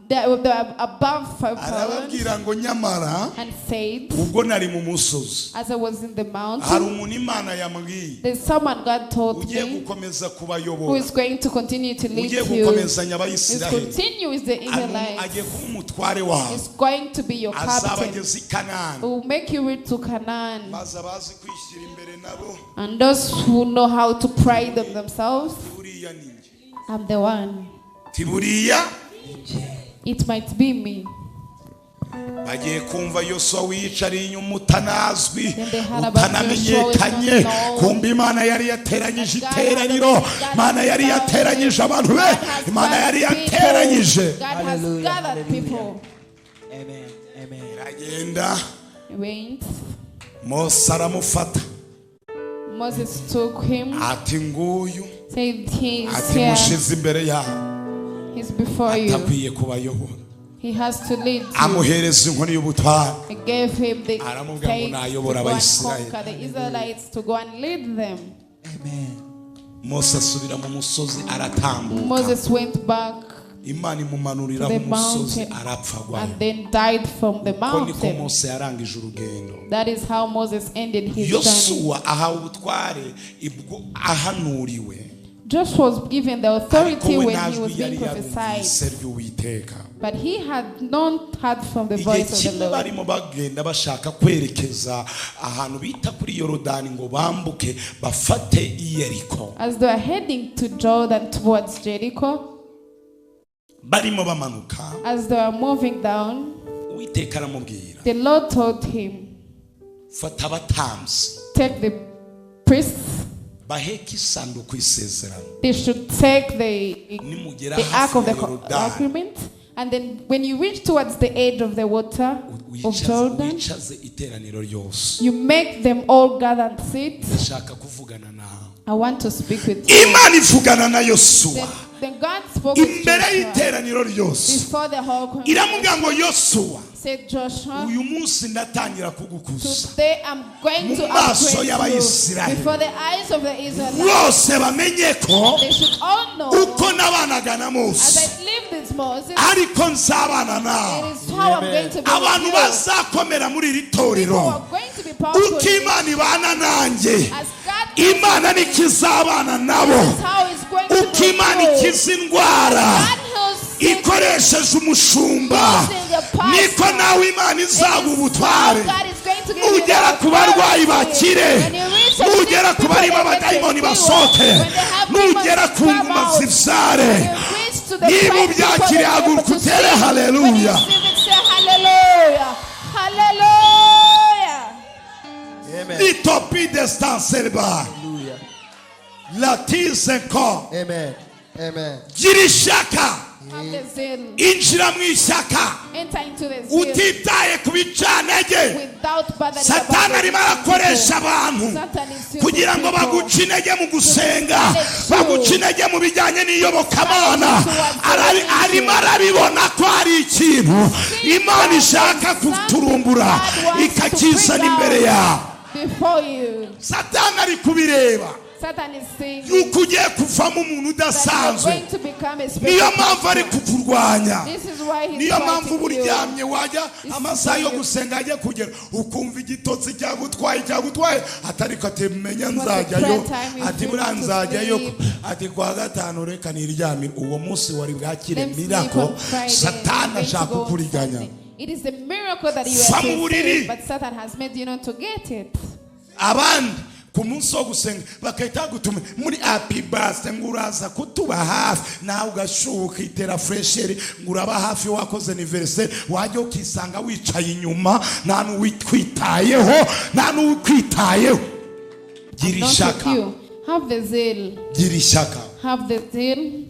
They were above 5,000 Arababwira ngo nyamara and said, ubwo nari mu musozi as I was in the hari mountain, umuntu Imana yambwiye there's someone God told ugiye me gukomeza who kubayobora, is going to continue to lead ugiye you. gukomezanya Is Abayisiraheli, continue with the Israelites. agiye kuba umutware wawe, Is going to be your captain. azabageza i Kanani, Who will make you reach to Canaan. maze abazi kwishyira imbere nabo And those who know how to pride on themselves, buriya ni njye. I'm the one. Tiburiya It might be me. bagiye kumva Yosuwa wiyicariye inyuma utanazwi, Then they heard about utanamenyekanye. Joshua is not known. Kumva Imana yari yateranyije iteraniro, Imana yari yateranyije abantu be, Imana yari yateranyije. God has Hallelujah, gathered hallelujah. people. Amen. Amen. Iragenda Went. Mose aramufata Moses took him, ati nguyu, said he's ati here, mushize imbere yawe, he's before you. atakwiye kubayobora. He has to lead you. Amuhereza inkoni y'ubutware, He gave him the aramubwira ngo faith to nayobora go and Abayisiraheli. conquer the Israelites, to go and lead them. Amen. Mose asubira mu musozi aratambuka. Moses went back imana to imumanuriraho the umusozi mountain arapfa and then died from the uko niko mountain. mose yarangije urugendo. That is how Moses ended his journey. yosuwa ahawe ubutware ibwo ahanuriwe, Joshua was given the ariko authority we when nta he was jwi being yari prophesied, yarumvise ry'uwiteka. but he had not heard from the igihe voice of the kimwe Lord. barimo bagenda bashaka kwerekeza ahantu bita kuri yorodani ngo bambuke bafate i yeriko, As they were heading to Jordan towards Jericho, barimo bamanuka, as they were moving down, uwiteka aramubwira, the Lord told him, fata abatambyi take the priests, baheka isanduku y'isezerano, they should take nimugera the ark hafi of ya the yorodani agreement, and then when you reach towards the edge of the water of Jordan, wicaze iteraniro ryose. you make them all gather and sit. ndashaka kuvugana nawe. I want to speak with you. imana ivugana na yosuwa Then God spoke with imbere Joshua y'iteraniro ryose, before the whole congregation. iramubwira ngo yosuwa, Said Joshua, uyu munsi ndatangira kugukuza today I'm going to mu maso upgrade you y'Abayisiraheli. before the eyes of the Israelites. bose bamenye ko They should all know uko nabanaga na as mose I live this Moses, ariko nzabana it nawe. is how I'm going to be abantu with you. bazakomera muri iri People torero are going to be powerful. uko imana ibana nanjye, As God imana nikizabana nabo. is how it's going to uko be imana you. ikiza indwara God heals sick. ikoresheje umushumba, niko nawe imana izaguha ubutware. God is going to give you nugera the ku barwayi authority. bakire, When you reach out to nugera these ku barimo people, they abadayimoni get basohoke, healed. When they have demons nugera ku come nguma out, zibyare. when you reach to the niba right people, ubyakiriye they are able haguruka to utere see. When you haleluya. receive it, say hallelujah. Hallelujah. Amen. Litopi destanselba Hallelujah. latisenko Amen. Amen. gira ishyaka, Have the zeal. injira mu ishyaka Enter into the zeal utitaye ku bicanege. without bothering satani about arimo the arakoresha people. abantu Satan is using kugira ngo people. baguce intege mu gusenga, baguce intege mu bijyanye n'iyobokamana. Arimo arabibona ko hari ikintu imana ishaka kuturumbura ikakizana imbere yawe. Before you, satani ari kubireba Satan is saying yuko ugiye kuvamo umuntu that you are udasanzwe. going to become a niyo special mpamvu ari person. kukurwanya, This is why he's niyo mpamvu fighting you. uburyamye wajya amasaha yo gusenga ajya kugera ukumva igitotsi cyagutwaye atari ko ati menya nzajyayo, ati buriya nzajyayo, ati kwa gatanu reka niryamire. uwo munsi wari bwakire Them sleep mirako, on Friday, satani going to ashaka go on kukuriganya. Sunday. It is a miracle that you Va are mu buriri. saved, but Satan has made you not to get it. abandi ku munsi wo gusenga bakahita gutuma muri happy birthday ngo uraza kutuba hafi, nawe ugashuka itera fresheri ngo uraba hafi wakoze anniversaire, wajya ukisanga wicaye inyuma nta n'uwitwitayeho, nta n'uwitwitayeho. gira Not ishyaka, with you. Have the zeal. gira ishyaka. Have the zeal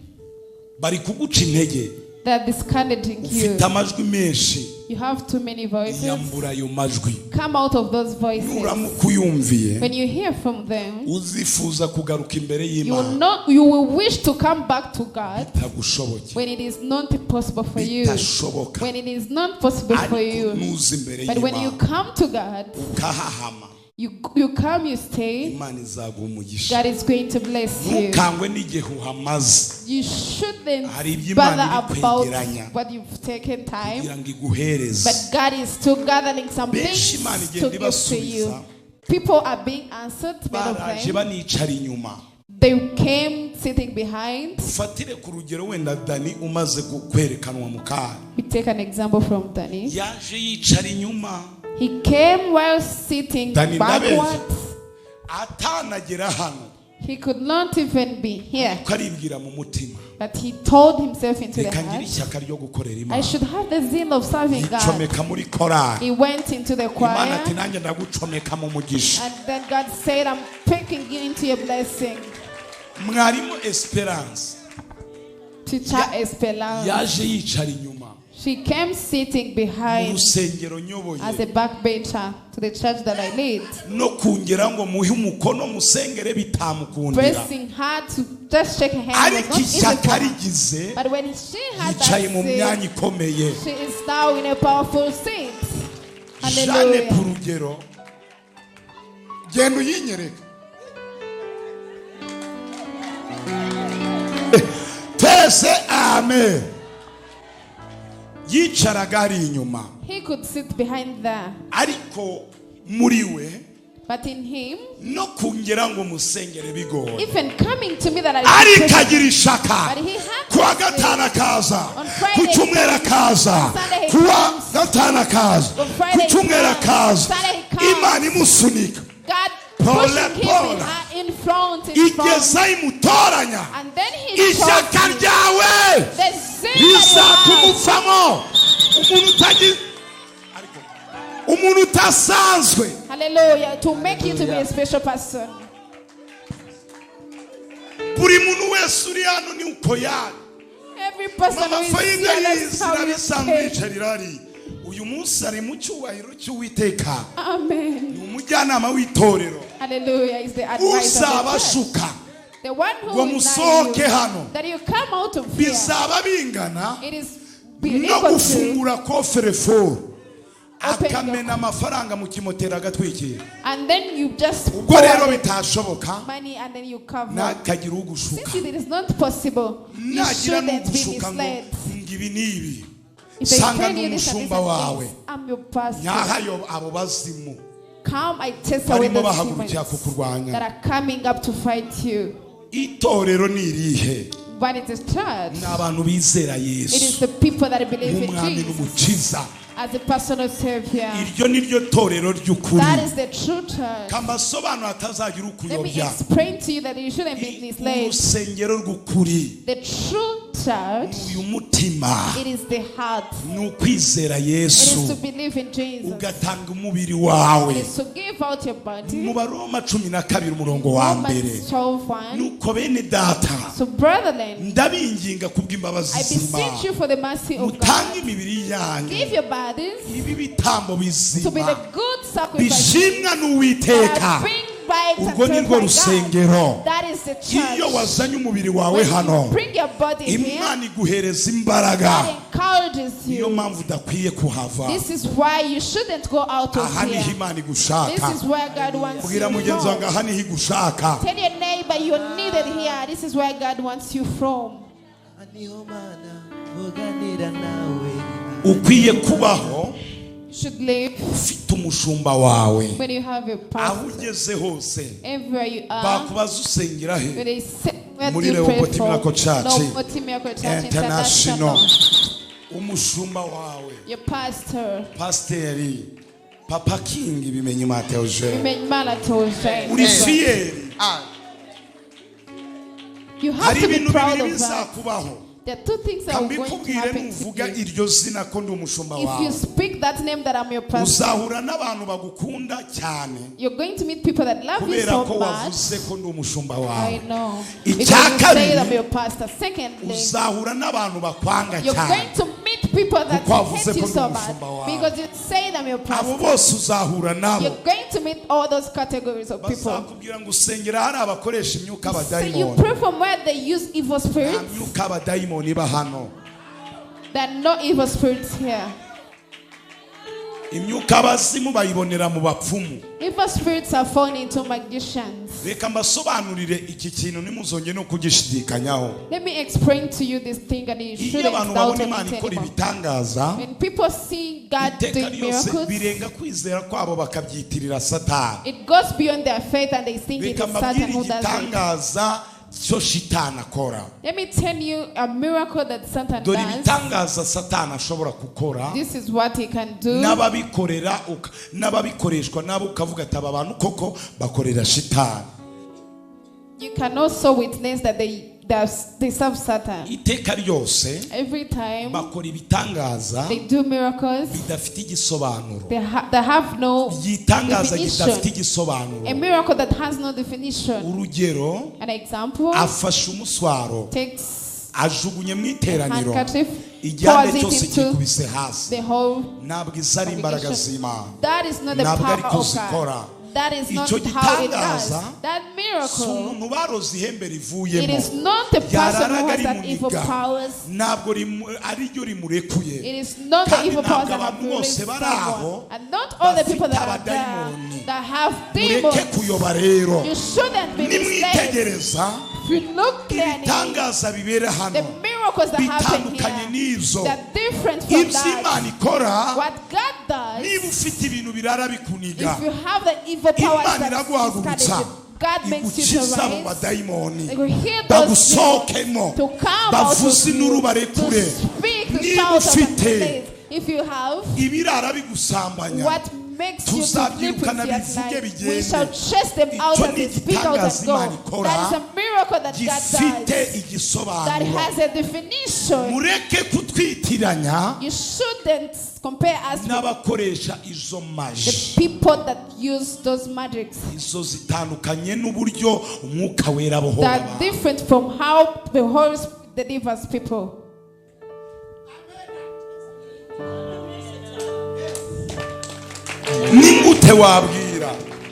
bari kuguca intege, that discouraging you. ufite amajwi menshi, You have too many voices. yambura ayo majwi. Come out of those voices. nuramuka uyumviye When you hear from them, uzifuza kugaruka imbere you will y'Imana, you will wish to come back to God bitagushoboke, when it is not possible for you. bitashoboka, When it is not possible for ariko you. nuza imbere But when you y'Imana come to God, ukahahama, you come, you stay, Imana izaguha umugisha. God is going to bless you. ntukangwe n'igihe uhamaze You shouldn't Hari ibyo Imana bother iri about kwegeranya what you've taken time. kugira ngo iguhereze. But God is still gathering some Benshi things Imana to igenda give to you. ibasubiza. People are being answered, many of baraje them. banicara inyuma. They came sitting behind. ufatire ku rugero wenda Dani umaze kwerekanwa mu kanya, We take an example from Danny. yaje yicara inyuma He came while sitting Danny backwards. atanagera hano, He could not even be here. ko aribwira mu mutima, But he told himself into the reka ngire heart, ishyaka ryo gukorera I Imana. should have the zeal of serving God. yicomeka muri korari, He went into the Imana ati choir. nanjye ndagucomeka mu mugisha. And then God said, I'm picking you into your blessing. mwarimu Esperance Teacher Esperance. yaje yicara inyuma She came sitting mu behind rusengero as nyoboye, a backbencher to the church that I lead. no kungera ngo muhe umukono musengere bitamukundira, Pressing her to just shake her hand ariko was not easy ishyaka for her. rigize But when she had yicaye mu that myanya seat, ikomeye. she is now in a powerful seat. Jane ku Hallelujah. rugero genda uyinyereka twese amen. yicaraga ari inyuma He could sit behind there. ariko muri we But in him, no kungera ngo musengere bigoye even coming to me that ariko agira ishaka but he had kuwa gatanu akaza On ku Friday cyumweru he comes. akaza On Sunday he kuwa comes. gatanu akaza On ku Friday he cyumweru comes. akaza Sunday he comes. imana imusunika God Paul pushing him Paul. in front. igeza imutoranya And then he ishyaka chose ryawe the zeal that you have. rizakumuvamo umuntu utagize umuntu utasanzwe. Hallelujah. To make you to be a special person. buri muntu wese uri hano ni uko yari Every person who mama is here, fayinga that's yizi how you nabisanzwe pay. yicarira ari uyu munsi ari mu cyubahiro cy'uwiteka Amen. ni umujyanama w'itorero Hallelujah. Is the advice of the church. uzabashuka The one who ngo will musohoke deny you, hano that you come out of fear. bizaba bingana It is being no able to gufungura kofere foro Open your- akamena amafaranga mu kimotera agatwikira and then you just ubwo pour rero the bitashoboka money and then you cover. ntakagira ugushuka Since it is not possible, you nagira shouldn't be n'ugushuka ngo misled. ngibi n'ibi If they sanga tell you this and this n'umushumba wawe and this, I'm your pastor. nyahayo abo bazimu Come, I test away barimo those bahagurukira demons kukurwanya that are coming up to fight you. itorero ni irihe But it is church. ni abantu bizera It is yesu the people that believe in nk'umwami Jesus n'umukiza as a personal savior. iryo ni ryo torero ry'ukuri That is the true church. kamasobanuro atazagira Let me ukuyobya explain to you that you shouldn't be misled. urusengero rw'ukuri The true church, uyu mutima it is the heart. ni ukwizera It is yesu to believe in Jesus. ugatanga umubiri wawe It is to give out your body. mu baroma 12 umurongo wa mbere Romans 12:1. nuko bene data So brethren, ndabinginga kubw'imbabazi I beseech z'imana you for the mercy of mutange God. imibiri yanyu Give your bodies ibi bitambo to be bizima the good sacrifice bishimwa that n'uwiteka are being by urwo ni rwo rusengero That is the iyo church. wazanye umubiri wawe When hano you bring your body here, imana iguhereza imbaraga God encourages niyo you. mpamvu udakwiye kuhava This is why you shouldn't go out of aha niho here. imana This igushaka is where God wants you bwira mugenzi wanjye from. aha niho igushaka Tell your neighbor you're needed here. This is where God wants you from. ukwiye kubaho You should live ufite umushumba wawe when you have a aho pastor. ugeze hose Everywhere you are, bakubaza usengera he when they say, where do Muri you Leo pray Boti Miracle for? Church No, Boti Miracle Church International. International. umushumba wawe Your pastor. pasiteri papa kingi bimenye mateuje Imana toje. uri fiyeri You have hari to be ibintu proud bibiri of that. bizakubaho There are two things that are going to kambikubwire happen to nuvuga you. iryo zina ko ndi umushumba If you wawe speak that name that I'm your pastor, uzahura n'abantu bagukunda cyane you're going to meet people that love you kubera so ko much. wavuze ko ndi umushumba I wawe know. Icya Because you say kabiri, I'm your pastor. Secondly, uzahura n'abantu bakwanga you're cyane going to meet people that Kuko wavuze hate you ko so ndi much umushumba wawe. because you say I'm your abo pastor. bose uzahura nabo You're going to meet all those categories of people. bazakubwira ngo usengera hari abakoresha imyuka So you abadayimoni pray from where they use evil nta spirits. myuka abadayimoni iba hano There are no evil spirits here. imyuka abazimu bayibonera mu bapfumu Evil spirits are found into magicians. reka mbasobanurire iki kintu nimuzonge no kugishidikanyaho Let me explain to you this thing and you iyo shouldn't abantu doubt babona on imana it ikora anymore. ibitangaza When people see God iteka doing ryose miracles, birenga kwizera kwabo bakabyitirira satani it goes beyond their faith and they think it reka is mbabwire Satan who does it. igitangaza cyo shitani akora Let me tell you a miracle that Satan dore does. ibitangaza satani ashobora gukora This is what he can do. n'ababikorera n'ababikoreshwa nabo ukavuga ati aba bantu koko bakorera shitani You can also witness that they serve Satan. iteka ryose Every time bakora ibitangaza they do miracles, bidafite igisobanuro they have no igitangaza kidafite definition. igisobanuro A miracle that has no definition. urugero An example, afashe umuswaro takes ajugunye mu iteraniro handkerchief, igihande pours cyose it into kikubise hasi the whole ntabwo izo ari imbaraga z'imana That is not the ntabwo ari power ko of God. zikora That is not icyo how it does. gitangaza That si miracle, umuntu baroze ihembe it rivuyemo is not the person who yararaga has ari that evil muniga powers. ntabwo ari ryo rimurekuye It is not the kandi evil powers ntabwo that have abantu bose released bari aho someone. And not all the people that are there abadayimoni. that have mureke demons. kuyoba rero You shouldn't be misled. nimwitegereza If you look clearly, ibitangaza bibera the hano miracles miracles that happen here, they're different from that. What God does, if you have the evil powers that discourage you, God makes you to rise. They will hear those demons to come out of you, to speak, to shout out of the. If you have what makes you to sleep with your life, we shall chase them out as they speak out and go. That is a miracle that God does. That has a definition. You shouldn't compare us with the people that use those magics. They are different from how the Holy Spirit delivers people.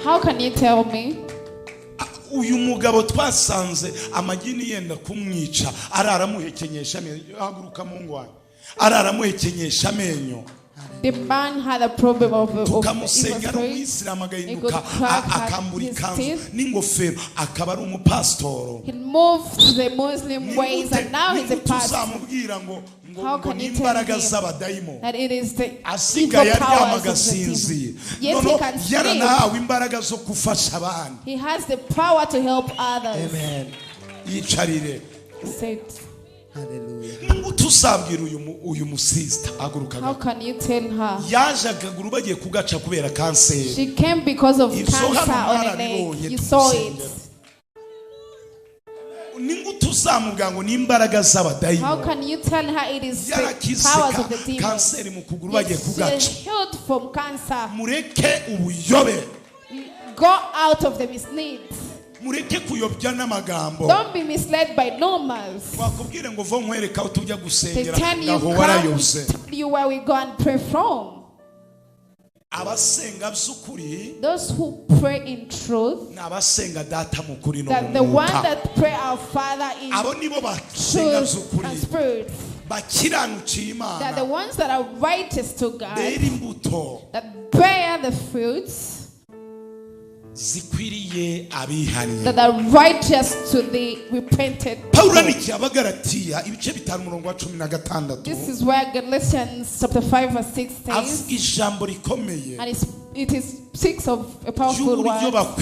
How can you tell me? Uyu mugabo twasanze amagini yenda kumwica araramuhekenyesha akuramo araramuhekenyesha amenyo. The man had a problem of tukamusengera Umuyisilamu agahinduka akambura ikanzu n'ingofero akaba ari umupasitoro. He moved to the Muslim ways and now he's a pastor. How can you tell him that it is the evil powers of the demon? Yes, he can sleep. He has the power to help others. Amen. Sit. Hallelujah. How can you tell her? She came because of cancer on her leg. You saw it. How can you tell her it is the powers of the demon? Yes, she is healed from cancer. Go out of the mislead. Don't be misled by normals. They tell you, come, tell you where we go and pray from. Those who pray in truth, that the one that pray our Father in truth and spirit, that the ones that are righteous to God, that bear the fruits, that are righteous to the repented people. This is where Galatians chapter 5 verse 6 says, and it speaks of a powerful word of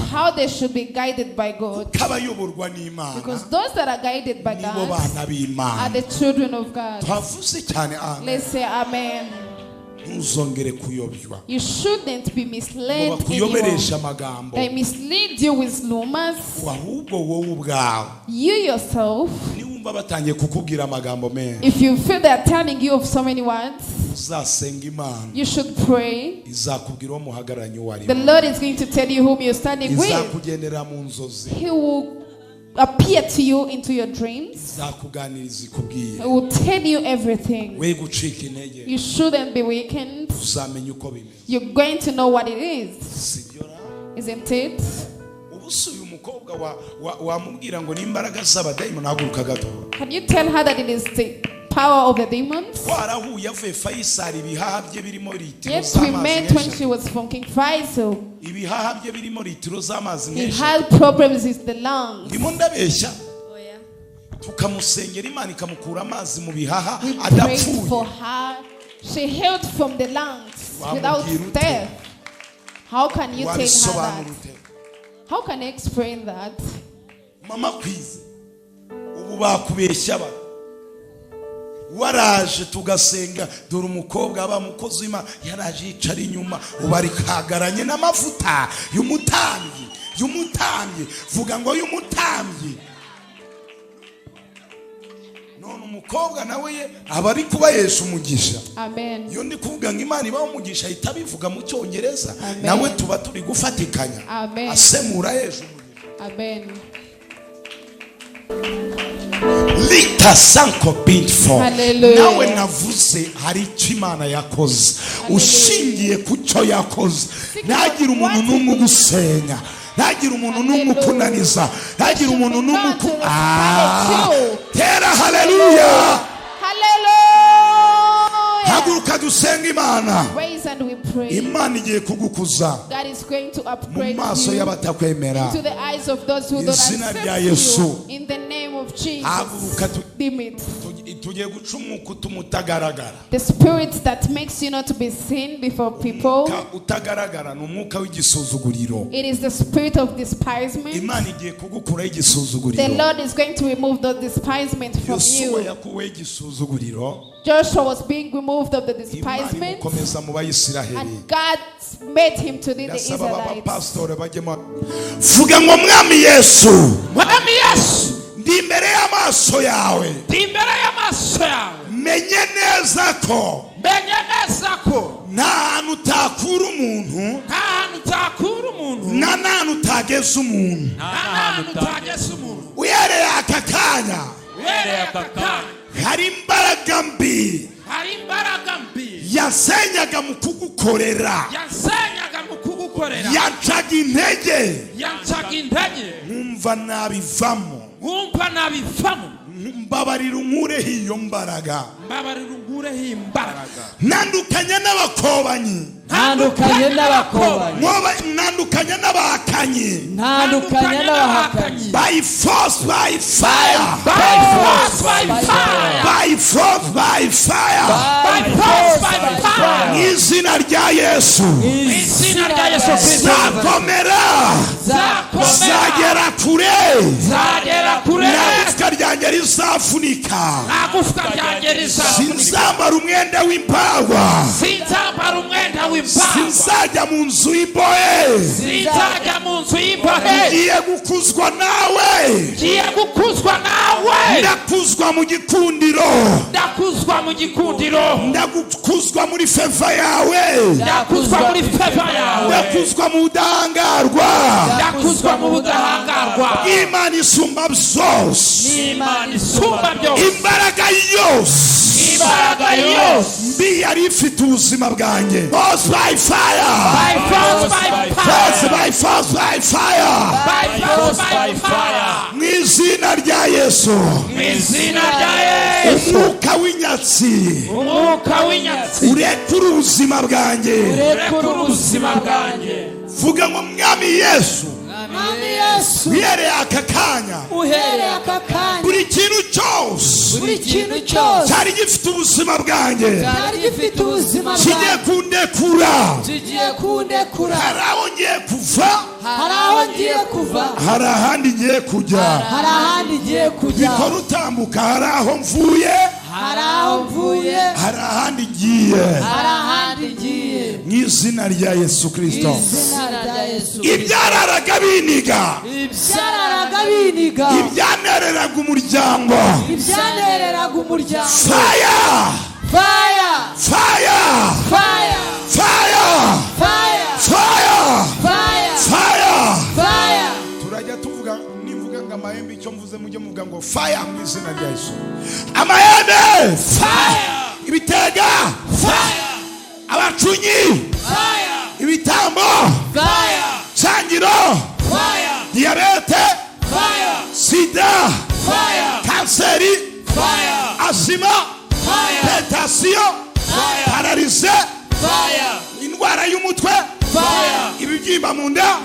how they should be guided by God. Because those that are guided by God are the children of God. Let's say amen. You shouldn't be misled anymore. They mislead you with rumors. You yourself, if you feel they are telling you of so many words, you should pray. The Lord is going to tell you whom you're standing with. He will appear to you into your dreams. He will tell you everything. You shouldn't be weakened. You're going to know what it is. Isn't it? Can you tell her that it is the power of the demons? Yes, we met when she was from King Faisal. He had problems with the lungs. We prayed for her. She healed from the lungs without death. How can you tell her that? How can I explain that? waraje tugasenga dore umukobwa abamukozi w'Imana yaraje yicara inyuma ubarikagaranye n'amavuta y'umutambyi vuga ngo y'umutambyi none umukobwa nawe ye abari kubahesha umugisha. Amen. Yo ndi kuvuga ngo Imana ibaho umugisha itabivuga mu cyongereza nawe tuba turi gufatikanya asemura hejuru. Amen. Lita sanko bintfo nawe navuze hari icyo Imana yakoze ushingiye ku cyo yakoze nagira umuntu n'umwe gusenya nagira umuntu n'umwe kunaniza nagira umuntu n'umwe tera haleluya haguruka dusenga Imana. Imana igiye kugukuza mu maso y'abatakwemera izina rya Yesu. of Jesus. Dim it. The spirit that makes you not to be seen before people. It is the spirit of despisement. The Lord is going to remove the despisement from you. Joshua was being removed of the despisement, and God made him to lead the Israelites. menye neza ko nta nutakura umuntu nta nutageza umuntu uyereye aka kanya hari imbaraga mbi yasenyaga mu kugukorera yancaga intege nkumva nabivamo mbabarira unkureho iyo mbaraga ntandukanye n'abakobanyi ntandukanye n'abahakanyi by force by fire izina rya Yesu zakomera zagera kure n'agufwa ryanjye rizafunika sinzambara umwenda w'impagwa sinzajya mu nzu y'imbohe ngiye gukuzwa nawe ndakuzwa mu gikundiro ndakuzwa muri feva yawe ndakuzwa mu budahangarwa Imana isumba byose imbaraga yose mbi yari ifite ubuzima bwanjye force by fire mu izina rya Yesu umwuka w'inyatsi urekura ubuzima bwanjye vuga ngo mwami Yesu uhereye aka kanya buri kintu cyose cyari gifite ubuzima bwanjye kigiye kundekura hari aho ngiye kuva hari ahandi ngiye kujya bikora utambuka hari aho mvuye hari ahandi ngiye mu izina rya Yesu Kristo ibyararaga biniga ibyanereraga umuryango fire turajya tuvuga nivuga ngo amahembe icyo mvuze mujye muvuga ngo fire mu izina rya Yesu amahembe ibitega abacunyi ibitambo cyangiro diyabete sida kanseri asima tentation pararize indwara y'umutwe ibibyimba mu nda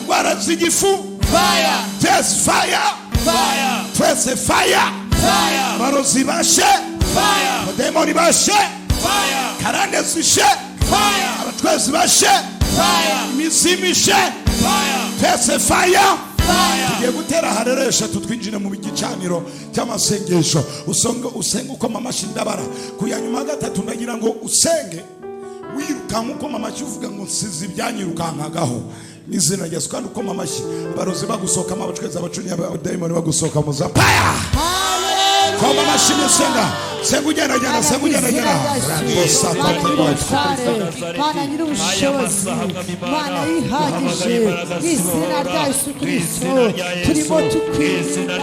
indwara z'igifu test fire abarozi bashe abadayimoni bashe karande zishe abatwezi bashe imizimu ishe test fire tugiye gutera harere eshatu twinjire mu gicaniro cy'amasengesho usenge ukoma amashyi ndabara kuyanyuma gatatu ndagira ngo usenge wirukanka ukoma amashyi uvuga ngo nsize ibyanyirukankagaho n'izina rya Yesu kandi ukoma amashyi abarozi bagusohokamo abacweza abacunyi abadayimoni bagusohoka mu zapaya koma amashyi musenga senga ugenda Mana nyir'ubushobozi Mana yihagije izina rya Yesu Kristo turimo tukwizina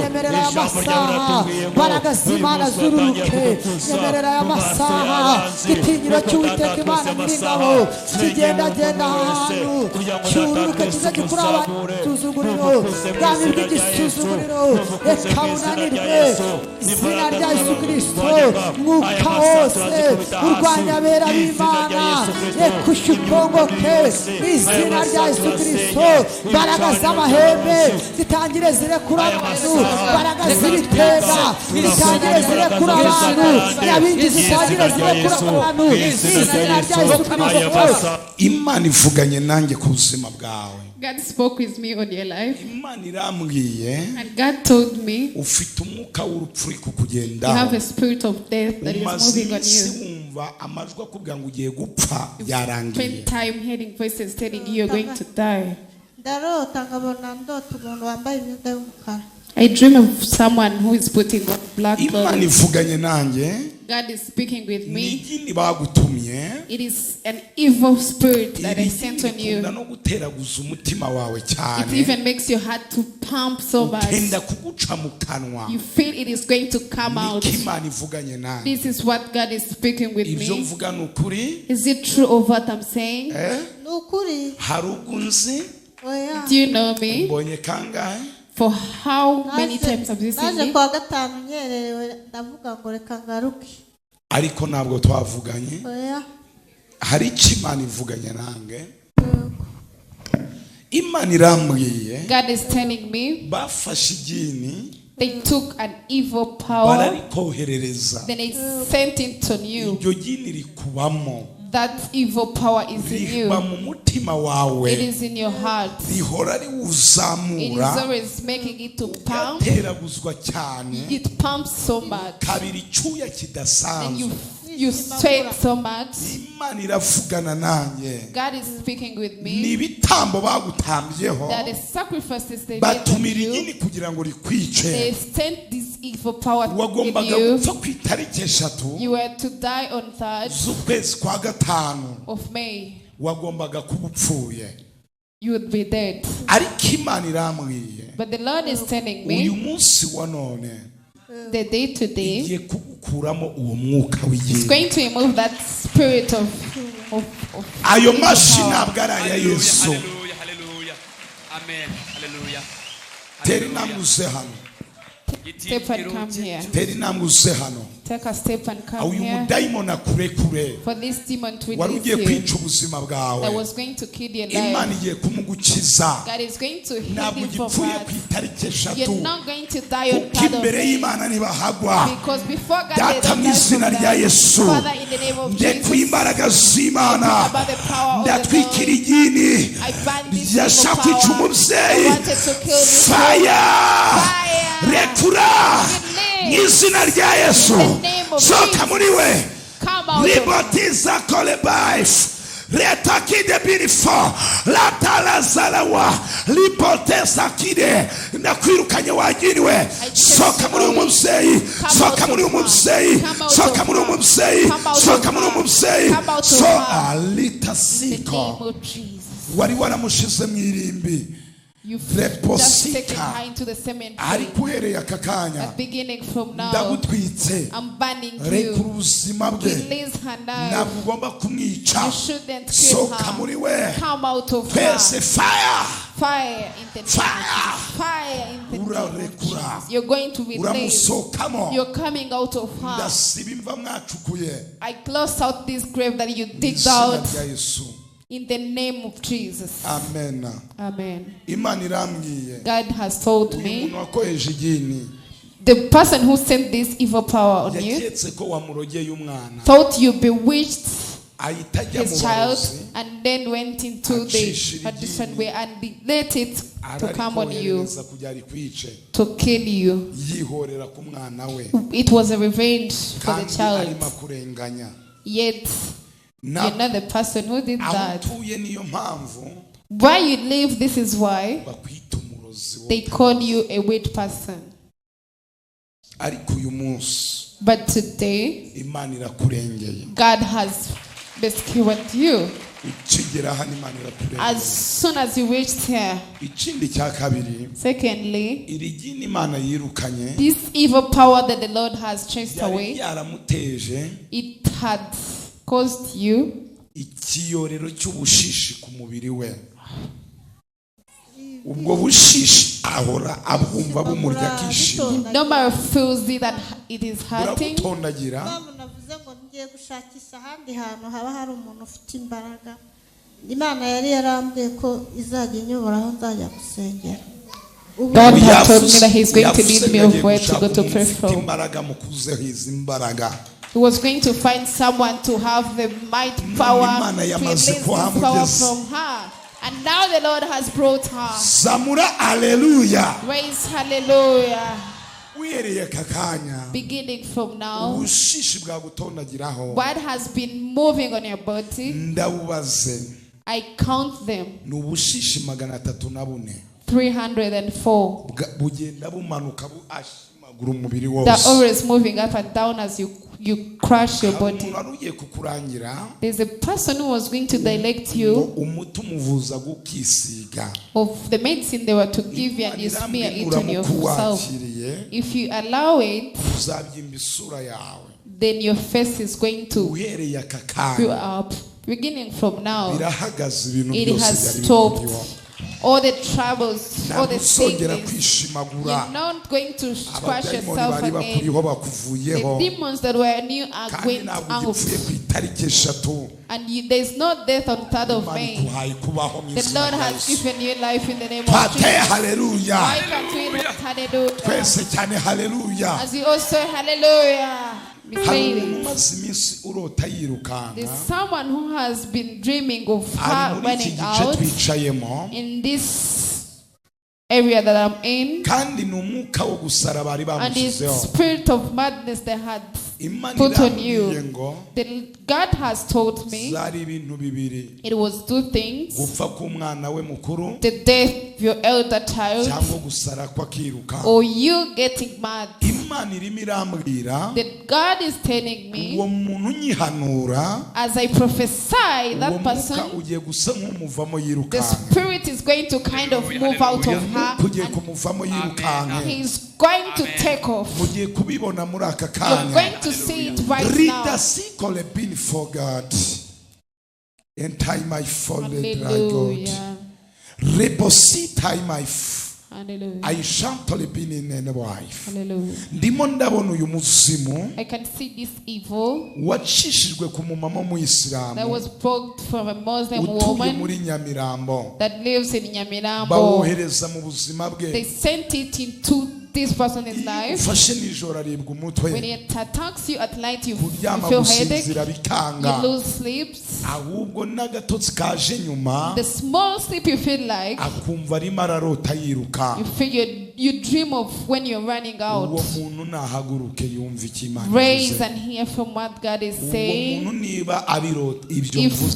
yemerera amasaha mbaraga z'Imana zururuke yemerera amasaha gitinyiro cy'Uwiteka Imana nyir'ingabo kigenda ahantu cyururuke kize gikura abasuzuguriro bwami bw'igisuzuguriro reka unanirwe izina rya Yesu Kristo Kristo mwuka wose urwanya abera b'Imana rekusha ukongoke izina rya Yesu Kristo imbaraga z'amahembe zitangire zirekura abantu imbaraga z'ibitega zitangire zirekura abantu nyabingi zitangire zirekura abantu izina rya Yesu Kristo. Imana ivuganye nanjye ku buzima bwawe. God spoke with me on your life. Imana irambwiye And God told me ufite umwuka w'urupfu uri kukugenda. you have a spirit of death that is moving on you. Wumva amajwi akubwira ngo ugiye gupfa yarangiye. Spend time hearing voices telling you you're going to die. ndarota nkabona ndota umuntu wambaye imyenda y'umukara. I dream of someone who is putting on black Imana clothes. ivuganye nanjye. God is speaking with me. Nigini bagutumye. It is an evil spirit that I sent on you. no guteraguza umutima wawe cyane. It even makes your heart to pump so much. Tenda kuguca mu kanwa. You feel it is going to come out. Imana ivuganye nanjye. This is what God is speaking with Ibyo me. mvuga ni ukuri. Is it true of what I'm saying? Nukuri. Hari ugunzi. Oya. Do you know me? Mbonye kangahe? For how many times have you seen naje me? kwa gatanu nyererewe ndavuga ngo reka ngaruke. Ariko ntabwo twavuganye. Oya. Hari Imana ivuganye nange. Imana irambwiye. God is telling me Bafashe igini. they took an evil power. Bararikoherereza. Then it sent it on you. Iryo gini rikubamo. That evil power is in you. Riba mu mutima wawe. It is in your heart. Rihora It is riwuzamura. always making it to pump. Teraguzwa cyane. It pumps so much. Kabiri icyuya And kidasanzwe. you sweat so much. Imana iravugana nanjye. God is speaking with Ni me. ibitambo bagutambyeho. That the sacrifices they made on Batumira you, igini kugira ngo rikwice. they sent this evil power in Wagombaga you. gupfa ku itariki 3 You were to die on 3rd z'ukwezi kwa 5. of May. Wagombaga kuba upfuye. You would be dead. Ariko Imana irambwiye. But the Lord is telling Uyu me munsi wa none. the day today Igiye kugukuramo uwo mwuka is w'igini. going to remove that spirit of Ayo mashini ntabwo ari aya Yesu. Hallelujah, hallelujah. Amen. Hallelujah. Teri namuze hano. step and come here. Teri namuze hano. Take a step and come Uyu here. mudayimoni akurekure. For this demon to Wari release ugiye you kwica ubuzima that bwawe. was going to kill your Imana life. igiye kumugukiza. God is going to heal Ntabwo you from gipfuye that. ku itariki 3. You're not going to die on Kuko 3rd of imbere May. y'Imana ntibahagwa. Because before God Data mu izina rya Yesu. Father, in the name of Ndekuye Jesus, imbaraga z'Imana. about the power of the Ndatwikira Lord, igini. I ban this evil Yashaka power. kwica umubyeyi. I wanted to kill this Fire. Fire. Rekura. In Mu izina rya Yesu. the name of Soka Jesus. muri we. Come out of him. Libotiza kolebaif. Retaki de birifo. Latala zalawa. Liboteza kide. Nakwirukanye wagiriwe. Soka muri umubyeyi. Soka muri umubyeyi. Soka muri umubyeyi. Soka muri umubyeyi. So alita In the siko. name of Jesus. Wari waramushize mu irimbi. You've Reposika. just taken her into the cemetery. Ariko uhereye aka kanya. But beginning from now, Ndagutwitse. I'm banning Rekura you. ubuzima bwe. Release her now. Ntabwo ugomba kumwica. You shouldn't kill Soka muri we. her. Come out of Twese her. fire. Fire in the name of Fire. Jesus. Fire in the name of Urarekura. Jesus. You're going to release. Uramusohokamo. You're coming out of her. Ndasiba imva mwacukuye. I close out this grave that you Mu digged izina out rya Yesu. in the name of Jesus. Amen. Amen. Imana irambwiye. God has told Uyu me muntu wakoheje igini. the person who sent this evil power on you Yaketse ko wamurogeye umwana. thought you bewitched Ahita ajya mu his child barozi. and then went into the Acishije audition way and let it to come on you Ararikohereza kugira arikwice. to kill you. Yihorera ku mwana we. It was a revenge for the Kandi child. arimo kurenganya. Yet you're not the person who did aho that. utuye niyo mpamvu Where you live, this is why bakwita umurozi wo. they call you a weird person. Ariko uyu munsi But today, Imana irakurengeye. God has rescued you. Ukigera hano Imana irakurengeye. As soon as you reached here. Ikindi cya kabiri. Secondly, iri gini Imana yirukanye. this evil power that the Lord has chased Yari away, yaramuteje. it had caused you ikiyorero cy'ubushishi ku mubiri we. ubwo bushishi ahora abwumva bumurya kishima no matter feels that it is hurting. buragutondagira navuze ngo ngiye gushakisha ahandi hantu haba hari umuntu ufite imbaraga. Imana yari yarambwiye ko izajya inyobora aho nzajya gusengera. God had told me that He's going to lead me of where to go to pray from. He was going to find someone to have the might, power, to release this power from her. And now the Lord has brought her. Zamura hallelujah. Praise hallelujah. Uhereye kakanya. Beginning from now, ubushishi bwagutondagiraho. what has been moving on your body, ndabubaze. I count them. Ni ubushishi 304. 304. Bugenda bumanuka buashimagura umubiri wose. They're always moving up and down as you crush your body. There's a person who was going to direct you of the medicine they were to give you, and you smear it on yourself. If you allow it, then your face is going to fill up. Beginning from now, it has stopped. All the troubles, all the sickness, you're not going to crush yourself again. The demons that were in you are going out. And there's no death on 3rd of May. The Lord has given you life in the name of Jesus. Hallelujah. Why can't we not hallelujah? As you all say hallelujah. There's someone who has been dreaming of her running out in this area that I'm in, and the spirit of madness they had put on you. God has told me it was 2 things: the death of your elder child, or you getting mad. That God is telling me, as I prophesy, that person, the spirit is going to kind of move out of her, and he's going to take off. You're going to see it right now. For God, and time I followed God. Reposi time I shan't been in a wife. I can see this evil what that was brought from a Muslim woman that lives in Nyamirambo. They sent it into this person's life. When it attacks you at night, you feel headache, you lose sleep. The small sleep you feel like, you feel you dream of when you're running out. Raise and hear from what God is saying. If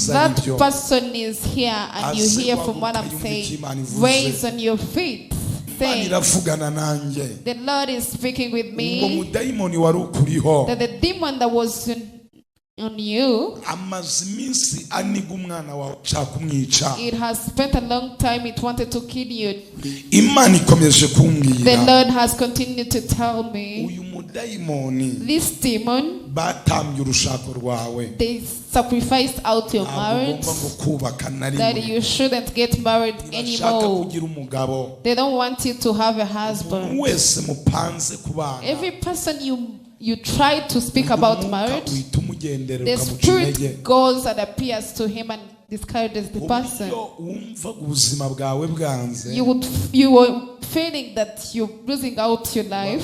that person is here and you hear from what I'm saying, raise on your feet. The Lord is speaking with me that the demon that was on you, it has spent a long time, it wanted to kill you. The Lord has continued to tell me, this demon, they sacrificed out your marriage, that you shouldn't get married anymore. They don't want you to have a husband. Every person you try to speak about marriage, the spirit goes and appears to him and discourages the person. You were feeling that you're losing out your life.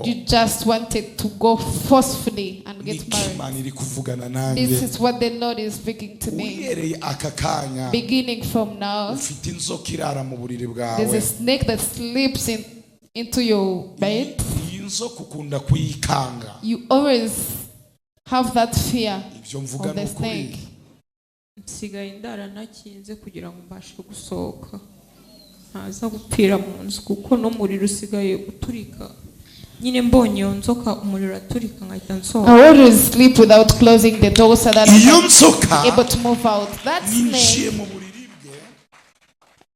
You just wanted to go forcefully and get married. This is what the Lord is speaking to me. Beginning from now, there's a snake that sleeps into your bed. You always have that fear of the snake. nsigaye ndaranakinze kugira ngo mbashe gusohoka ntaza gupfira mu nzu kuko no muri rusigaye uturika nyine mbonye iyo nzoka umuriro aturika nkahita nsohoka. I always sleep without closing the door so that I'm able to move out. That snake,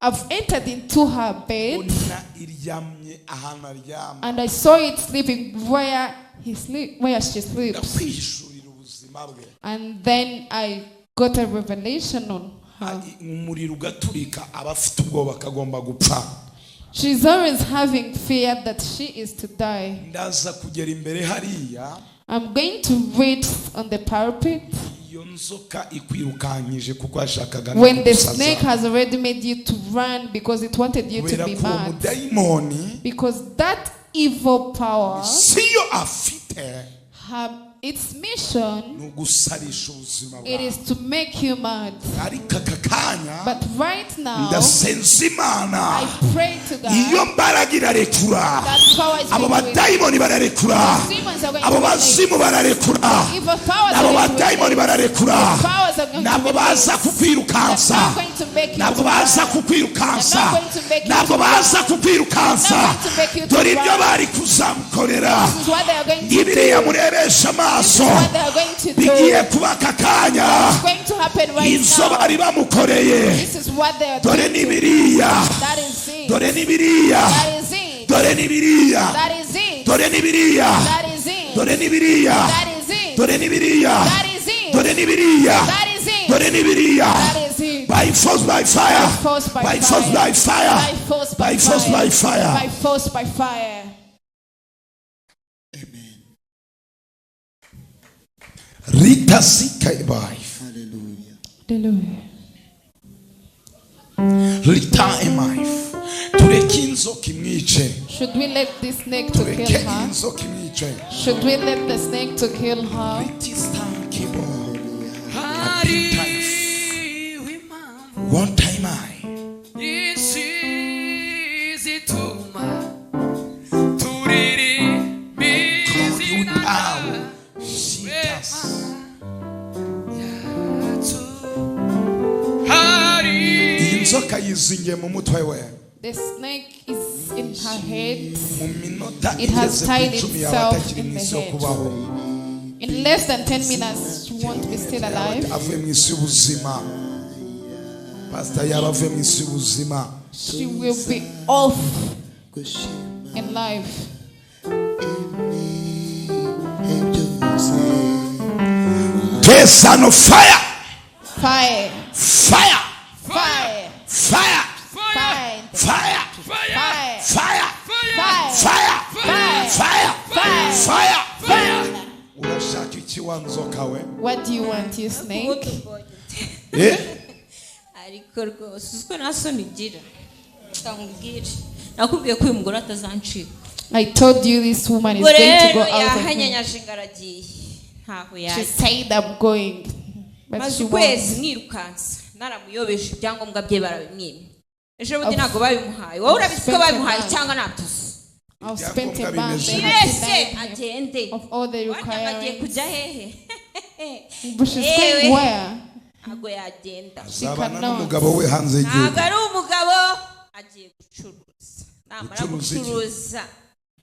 I've entered into her bed and I saw it sleeping where she sleeps. And then I got a revelation on umuriro ugaturika abafite ubwoba akagomba gupfa. She's always having fear that she is to die. Ndaza kugera imbere hariya. I'm going to wait on the pulpit. When the snake has already made you to run because it wanted you to be mad. Because that evil power, its mission, it is to make you mad. But right now, I pray to God that power is being released. Demons are going to be released. Evil powers are going to be released. Powers are going to be released. They're not going to make you to run. They're not going to make you to run. They're not going to make you to run. This is what they are going to do. This is what they are going to do. It's going to happen right now. This is what they are doing. That is it. That is it. That is it. That is it. That is it. That is it. That is it. That is it. That is it. By force, by fire. By force, by fire. By force, by fire. By force, by fire. By force, by fire. Rita Sikaibai. Hallelujah. Hallelujah. Rita Emai. Turekinzo kimwiche. Should we let this snake to kill her? Should we let the snake to kill her? One time I. This is it to The snake is in her head. It has tied itself in the head. In less than 10 minutes, she won't be still alive. She will be off in life. Son of fire. Fire. Fire. Fire. Fire. Fire. Fire. Fire. Fire. Fire. Fire. Fire. Fire. What do you want, you snake? Ariko rwose uko nasonigira ndamubwira nakubwiye ko uyu mugore atazancika. I told you this woman is going to go out of me. She said I'm going. But she won't. naramuyobeje ibyangombwa bye barabimwimye. Ejo bundi ntago babimuhaye. Wowe urabisiko babimuhaye cyangwa nabituze. I've spent a bunch of all the requirements. But she's going where? Ntago yagenda. She cannot. Ntago ari umugabo agiye gucuruza. Namara gucuruza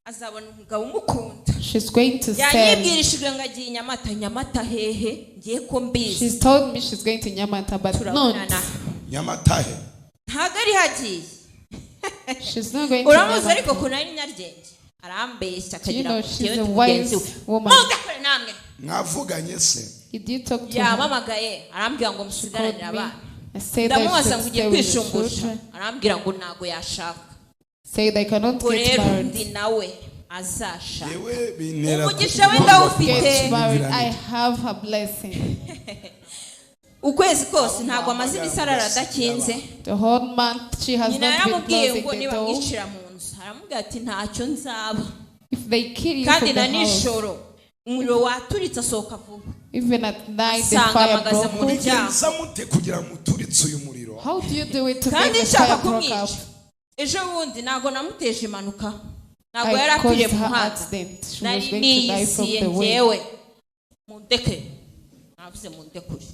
azabona umugabo umukunda. She's going to sell. Yanyibwirishije ngo agiye Nyamata. Nyamata hehe ngiye ko mbizi. She's told me she's going to Nyamata, but not. Nyamata he. Ntago ari hagiye. She's not going to Uramuzi Nyamata. ariko kuna ari Nyarugenge. Arambeshya akagira ngo she's a wise woman. Mugakore namwe. Mwavuganye se. Did you talk to her? Yamamagaye arambwira ngo musigarane abana. I said that ndamubaza ngo should ugiye stay with the kwishungusha. children. Arambwira ngo ntago yashaka. Say they cannot get married. Ndi nawe azashaka. Yewe binera. Umugisha wenda ufite. Get married. I have her blessing. Ukwezi kose ntago amaze ibisarara adakinze. The whole month she has not been closing ngo the niba door. mwicira mu nzu. Aramubwira ati ntacyo nzaba. If they kill you kandi from na the house, nijoro umuriro waturitse asohoka vuba. even at night the Sanga fire amagaze broke mu out. muryango. Zamute kugira muturitse uyu muriro. How do you do it to kandi make the nshaka fire broke kumwica. up? Ejo bundi ntago namuteje impanuka. Ntago I yarapiriye caused mu her muhanda. accident. She was Nari going to die from niyisiye the way. njyewe. Mundeke. Navuze mundekure.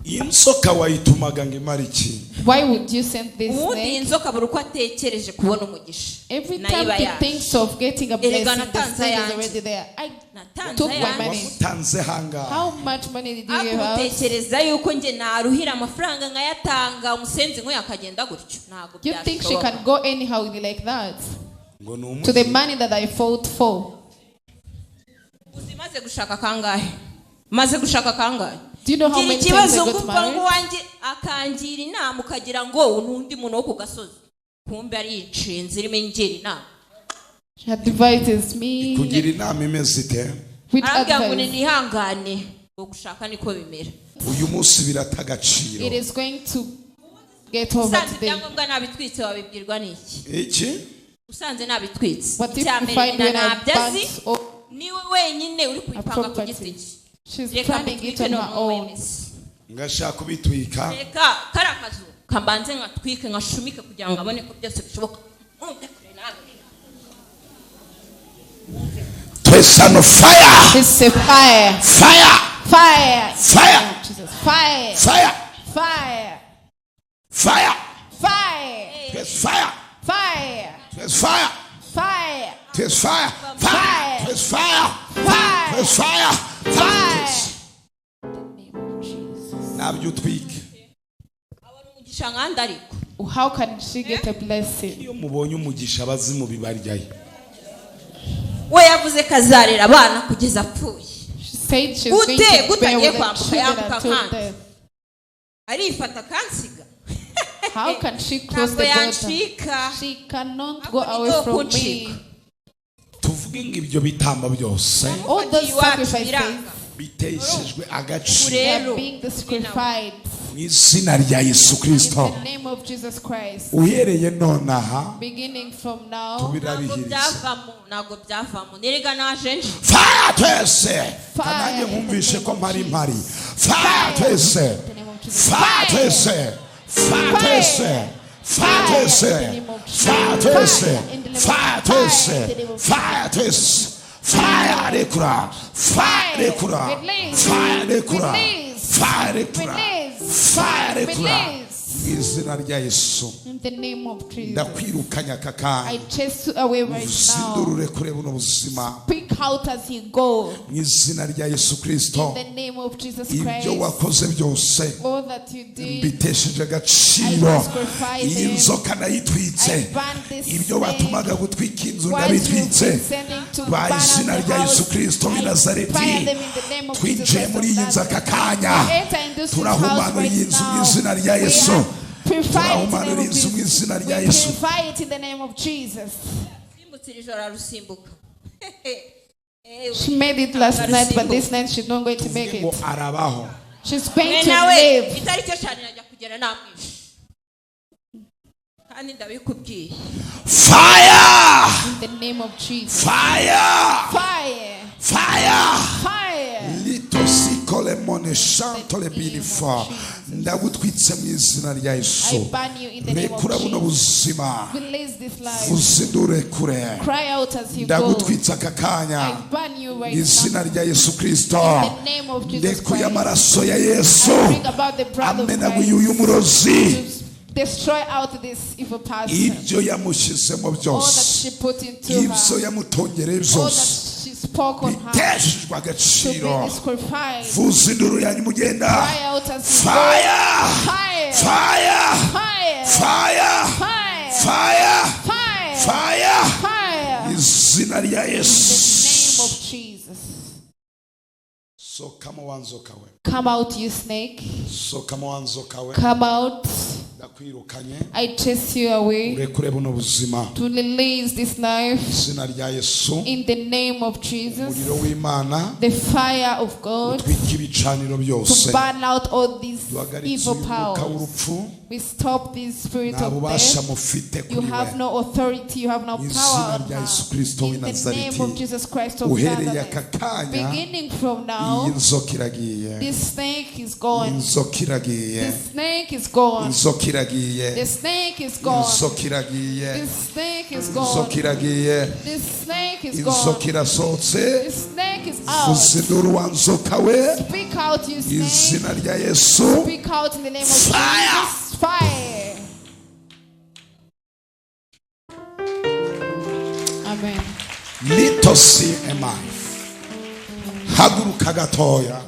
Insoka wayitumaga ngo imara iki? Why would you send this Ubundi snake? inzoka buri uko atekereje kubona umugisha. Every Nayo time iba he yaje. thinks of getting a blessing, the natanze snake is yanjye. already there. I Natanze took my yanjye. money. Tanze hanga. How much money did you give out? Amutekereza yuko nje naruhira amafaranga nkayatanga umusenzi nk'uyu akagenda gutyo. Ntago You think she byashoboka. can go anyhow like that? Ngo ni To the money that I fought for. Uzimaze gushaka kangahe? Maze gushaka kangahe? Do you know how many times I got married? wanjye akangira inama ukagira ngo nundi muntu wo ku gasozi kumbe ari inshinzi irimo ingira inama. She advises me. Kugira inama imeze ite? With arambwira ngo advice. nihangane gushaka niko bimera. Uyu munsi biratagaciro. It is going to get over usanze today. ibyangombwa nabitwitse wabibwirwa n'iki? Iki? Usanze nabitwitse. What if you find when I burnt or niwe wenyine uri kuyipanga ku giti cye. she's planning it on her own? Ngashaka kubitwika. Reka karakazu kambanze ngatwike ngashumike kugira ngo abone ko byose bishoboka. Twese no fire. It's a fire. Fire. Fire. Fire. Jesus. Fire. Fire. Fire. Fire. Fire. Twese fire. Fire. Twese fire. Fire. Twese fire. Fire. Twese fire. Fire. Twese fire. Fire. Nabyo utwike. umugisha nkandi ariko. How can she get a blessing? Iyo mubonye umugisha abazimu bibaryaye. We yavuze kazarera abana kugeza apfuye. She said she's going to bear with the children until death. Arifata kansiga. How can she close the border? She cannot go away from me. Tuvuge ngo ibyo bitamba byose. All those sacrifices biteshejwe agaciro. they are being disqualified. Mu izina rya Yesu Kristo. In the name of Jesus Christ. Uhereye nonaha. Beginning from now. Tubirabihiriza. Ntabwo byavamo. Nirega naje. Fire twese. Kananye nkumvishe ko mpari. Fire twese. Fire twese. Fire twese. Fire twese. Fire twese. Fire twese. Fire twese. Fire rekura. Fire rekura. Fire rekura. Fire rekura. Fire rekura. Izina rya Yesu. In the name of Jesus. Ndakwirukanya kakanya. I chase you away right now. Usindurure kure buno buzima. Speak out as you go. Mu izina rya Yesu Kristo. In the name of Jesus Christ. Ibyo wakoze byose. All that you did. Bitesheje agaciro. Inzoka nayitwitse. Ibyo watumaga gutwika inzu ndabitwitse. Ba izina rya Yesu Kristo w'i Nazareti. Twinjiye muri iyi nzu aka kanya. Turahumanura iyi nzu mu izina rya Yesu. Purify it in the name of Jesus. She made it last night, but this night she's not going to make it. She's going to live. Fire! In the name of Jesus. Fire! Fire! Fire! Fire! Lito sikole mone shantole binifa. Ndagutwitse mu izina rya Yesu. Rekura buno buzima. Release this life. Uzindure kure. Cry out as you go. Ndagutwitse aka kanya. Mu izina rya Yesu Kristo. Ndekuye amaraso ya Yesu. Amenaguye uyu murozi. Destroy out this evil person. Ibyo yamushizemo byose. All that she put into her. Ibyo yamutongereye byose. All that she spoke on her. Biteshejwe agaciro. To be disqualified. Vuza induru yanyu mugenda. Cry out as you Fire! go. Fire! Fire! Fire! Fire! Fire! Fire! Fire! Fire! Fire! Izina rya Yesu. In the name of Jesus. So kama wanzoka we. Come out, you snake. So kama wanzoka we. Come out. I chase you away to release this life in the name of Jesus. The fire of God to burn out all these evil powers. We stop this spirit of death. You have no authority, you have no power on her. In the name of Jesus Christ of Nazareth. Beginning from now, this snake is gone. This snake is gone. The snake is gone. The snake is gone. The snake is gone. The snake is out. Speak out, you snake. Speak out in the name of Jesus. Fire. Amen. Litosi emai. Haguruka gatoya.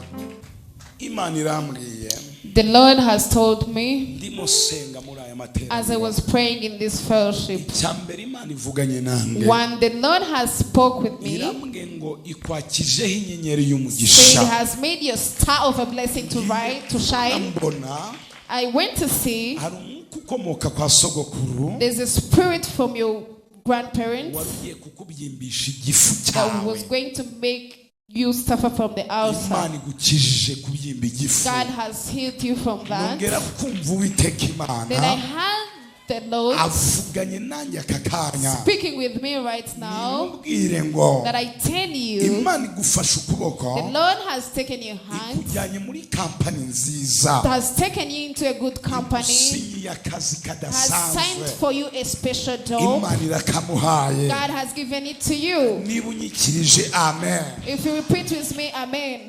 Imana irambwiye. The Lord has told me ndimo senga muri aya materaniro as I was praying in this fellowship. icyambere Imana ivuganye nange One, the Lord has spoke with me. irambwe ngo ikwakijeho inyenyeri Say y'umugisha it has made your star of a blessing to shine. mbona I went to see hari umwuka ukomoka kwa sogokuru there's a spirit from your grandparents wagiye kukubyimbisha igifu that cyawe was going to make you suffer from the ulcer. Imana igukijije kubyimba igifu God has healed you from that. nongera kumva Uwiteka Imana Then I heard the Lord avuganye nanjye aka kanya speaking with me right now mbwire ngo that I tell you Imana igufasha ukuboko the Lord has taken your hand, ikujyanye muri kampani nziza has taken you into a good company, igusinyiye akazi has kadasanzwe signed for you a special job. Imana irakamuhaye God has given it to you. niba unyikirije amen If you repeat with me, amen.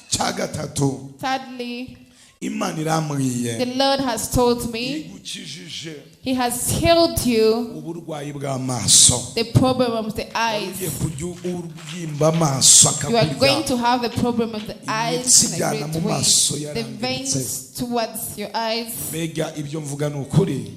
cya gatatu Thirdly, Imana irambwiye the Lord has told me igukijije He has healed you uburwayi bw'amaso the problem of the eyes. ugiye kujya ubyimba amaso You are going akakurya to have the problem of the eyes in a Imitsi great mu way. maso The yarangiritse. veins towards your eyes. mbega ibyo mvuga ni ukuri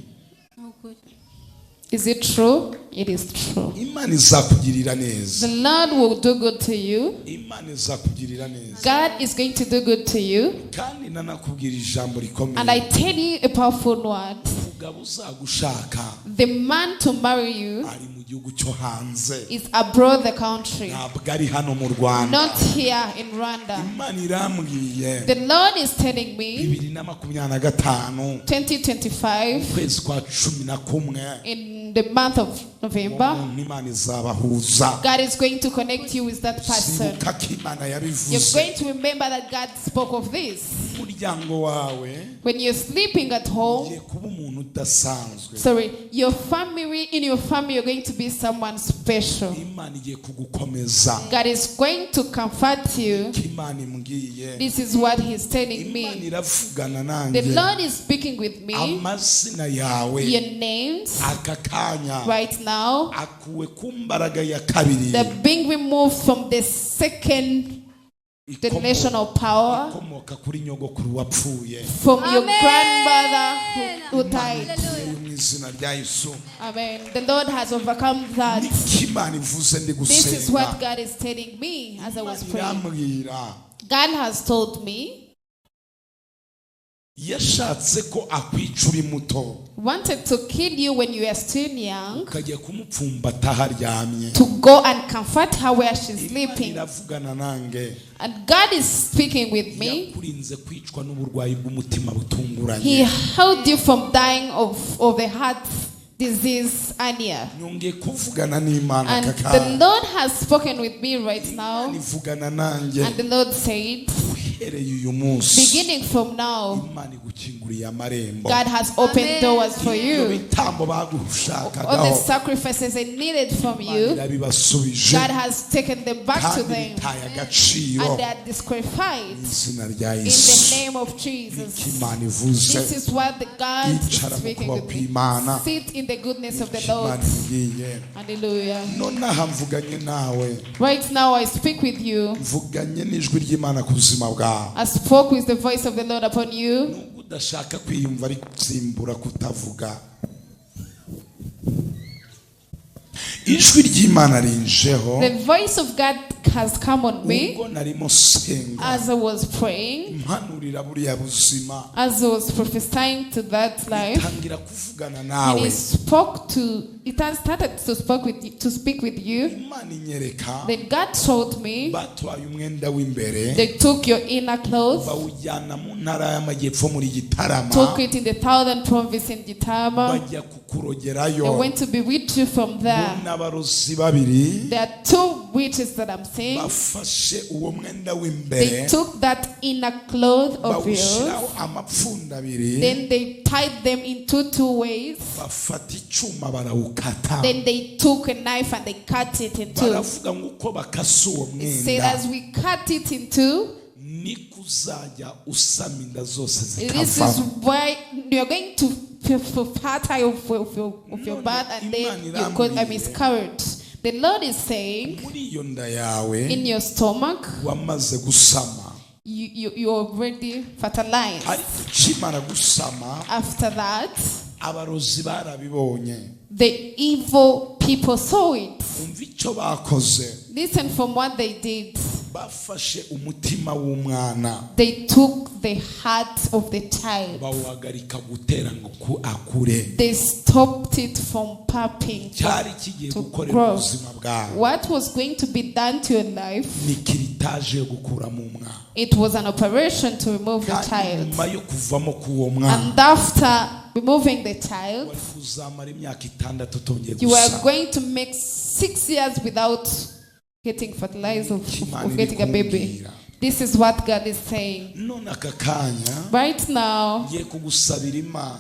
Is it true? It is true. Imana izakugirira neza The Lord will do good to you. Imana izakugirira neza God is going to do good to you. kandi nanakubwira ijambo And I rikomeye tell you a powerful word. umugabo uzagushaka The man to marry you ari mu gihugu cyo hanze is abroad the country, ntabwo ari hano mu Rwanda not here in Rwanda. Imana irambwiye The Lord is telling me 2025 2025 ukwezi kwa 11 in the month of November, Imana izabahuza God is going to connect you with that person. sibuka ko Imana You're yabivuze going to remember that God spoke of this. umuryango wawe When you're sleeping at home, ugiye kuba umuntu udasanzwe sorry, in your family, you're going to be someone special. Imana igiye kugukomeza God is going to comfort you. Imana imbwiye This is what He's telling Imana me. iravugana The nanjye Lord is speaking with me. amazina yawe Your names aka kanya right now, akuwe ku mbaraga ya kabiri they're being removed from the second generational power, ikomoka kuri nyogokuru wapfuye from your grandmother who died. mu izina rya Yesu Amen. The Lord has overcome that. niko Imana ivuze ndi This is what gusenga God is telling me as I was Imana praying. irambwira God has told me, yashatse ko akwica uri muto wanted to kill you when you were still young, ukajya kumupfumbata haryamye to go and comfort her where she's Imana sleeping. iravugana nange And God is speaking with me. yakurinze kwicwa n'uburwayi bw'umutima He butunguranye held you from dying of the heart disease earlier. nyongeye kuvugana n'Imana And aka the kanya Lord has spoken with me right now. ivugana nanjye And the Lord said, uhereye uyu munsi beginning from now, Imana igukinguriye amarembo God has opened doors for ibyo you. bitambo All the bagushakagaho sacrifices they needed from Imana you, irabibasubije God has taken them back to kandi them. bitaye agaciro And they are disqualified mu izina rya in Yesu the name of niko Jesus. Imana ivuze This is what the God is Icara mu speaking kuboko with me. kw'Imana. Sit in the goodness of the Imana Lord. imbwiye Hallelujah. nonaha mvuganye nawe Right now I speak with you. mvuganye n'ijwi ry'Imana ku buzima bwawe I spoke with the voice of the Lord upon you. nubwo udashaka kwiyumva ari gusimbura kutavuga ijwi ry'Imana rinjeho The voice of God has come on me ubwo narimo senga as I was praying, mpanurira buriya buzima as I was prophesying to that life. tangira kuvugana And nawe it has started to speak with you. Imana inyereka Then God told me batwaye umwenda w'imbere they took your inner clothes, bawujyana mu ntara y'amajyepfo muri Gitarama took it in the southern province in Gitama. bajya kukurogerayo They went to be with you from there. n'abarozi babiri There are two witches that I'm seeing. bafashe uwo mwenda They w'imbere took that inner cloth of yours. bawushyiraho amapfundo abiri Then they tied them into two ways. bafata icyuma barawukata Then they took a knife and they cut it in two. baravuga ngo uko bakase uwo It said, mwenda as we cut it in two, niko uzajya usama inda zose this is zikava why you're going to feel fertile of your birth, and then you cause a miscarriage. The Lord is saying, muri iyo nda yawe in your stomach, wamaze gusama you already fertilized. After that, the evil people saw it. Listen from what they did. They took the heart of the child. They stopped it from popping to grow. What was going to be done to your life? It was an operation to remove the child. And after removing the child, you are going to make 6 years without getting fertilized or getting a baby. This is what God is saying. Right now,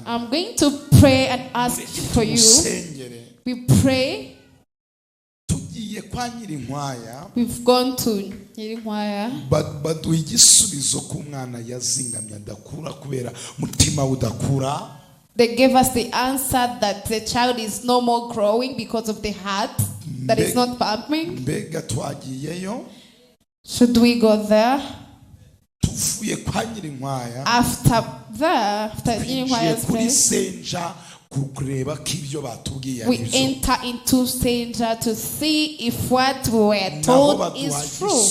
I'm going to pray and ask for you. We pray. We've gone to Nyirinkwaya. They gave us the answer that the child is no more growing because of the heart that is not pumping. Should we go there? After Nyirinkwaya we enter into danger to see if what we were told is true.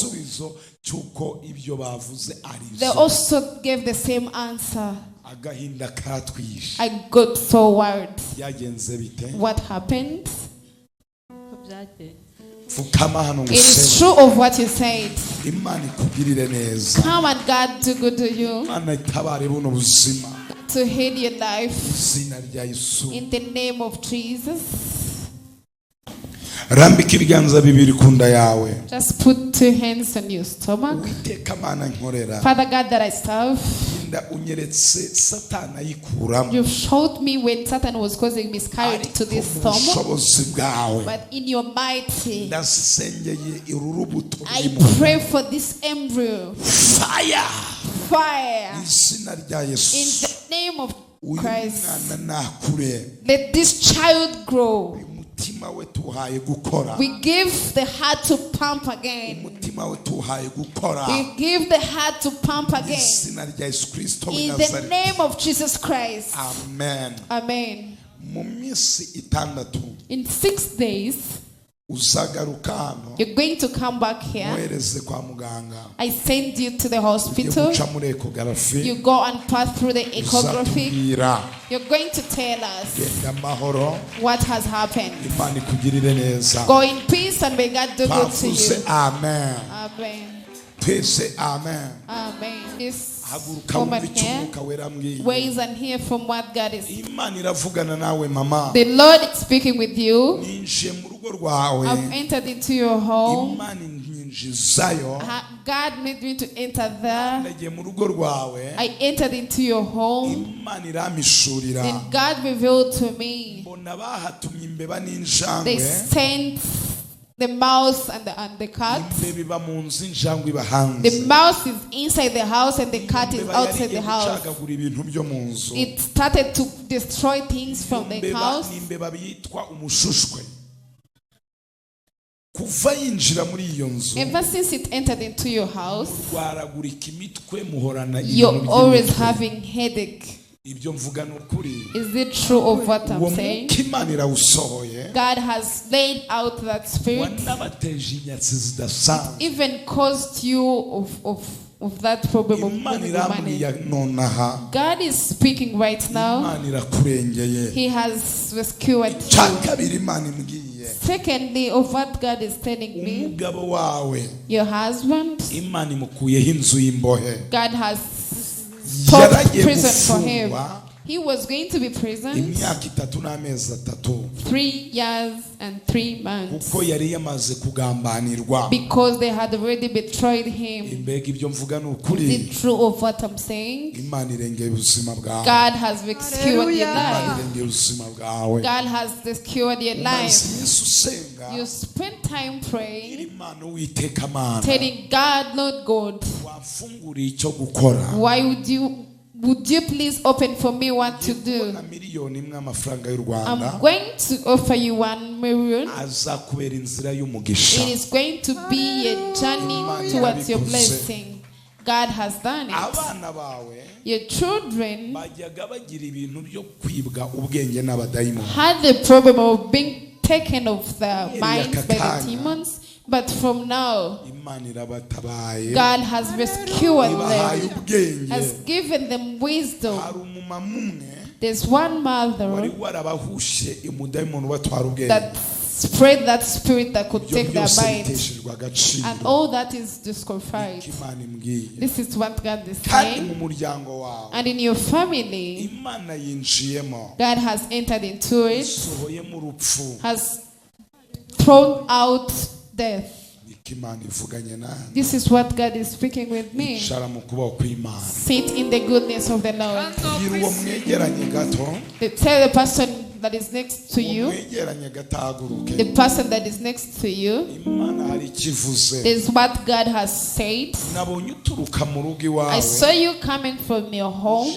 They also gave the same answer. I got so worried. What happened? It is true of what you said. Come and God do good to you, to heal your life in the name of Jesus. Just put 2 hands on your stomach. Father God that I serve, you showed me when Satan was causing miscarriage to this stomach, but in your mighty, I pray for this embryo. Fire in the name of Christ. Let this child grow. We give the heart to pump again. We give the heart to pump again. In the name of Jesus Christ. Amen. Amen. In 6 days, you're going to come back here. I send you to the hospital. You go and pass through the ecography. You're going to tell us what has happened. Go in peace and may God do good to you. Amen. Amen. Please say amen. Amen. This woman here weighs and hear from what God is. The Lord is speaking with you. I've entered into your home. God made me to enter there. I entered into your home. And God revealed to me. They sent the mouse and the cat. The mouse is inside the house and the cat is outside the house. It started to destroy things from the house. Ever since it entered into your house, you're always having headache. Is it true of what I'm saying? God has laid out that spirit. It even caused you of that problem of money. God is speaking right now. He has rescued you. Secondly, of what God is telling me, your husband, God has stopped prison for him. He was going to be imprisoned 3 years and 3 months because they had already betrayed him. Is it true of what I'm saying? God has rescued your life. God has rescued your life. You spend time praying, telling God, Lord God, why would you please open for me what to do? I'm going to offer you 1 million. It is going to be a journey towards your blessing. God has done it. Abana bawe Your children bajyaga bagira ibintu byo kwibwa ubwenge n'abadayimoni. had the problem of being taken of their minds by the demons, but from now, God has rescued them, has given them wisdom. There's one mother that spread that spirit that could take their mind, and all that is disqualified. This is what God is saying. And in your family, God has entered into it, has thrown out death. This is what God is speaking with me. Sit in the goodness of the Lord. Tell the person that is next to you, the person that is next to you, is what God has said. I saw you coming from your home,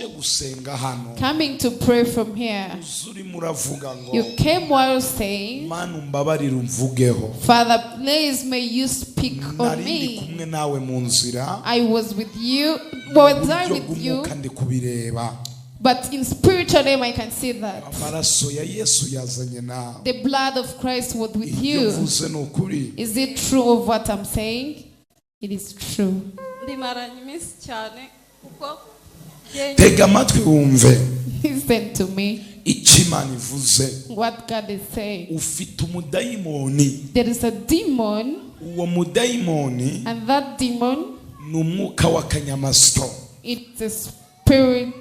coming to pray from here. You came while saying, Father, please may you speak on me. I was with you, was I with you? But in spiritual name I can see that the blood of Christ was with you. Is it true of what I'm saying? It is true. Listen to me. What God is saying. There is a demon, and that demon, it's a spirit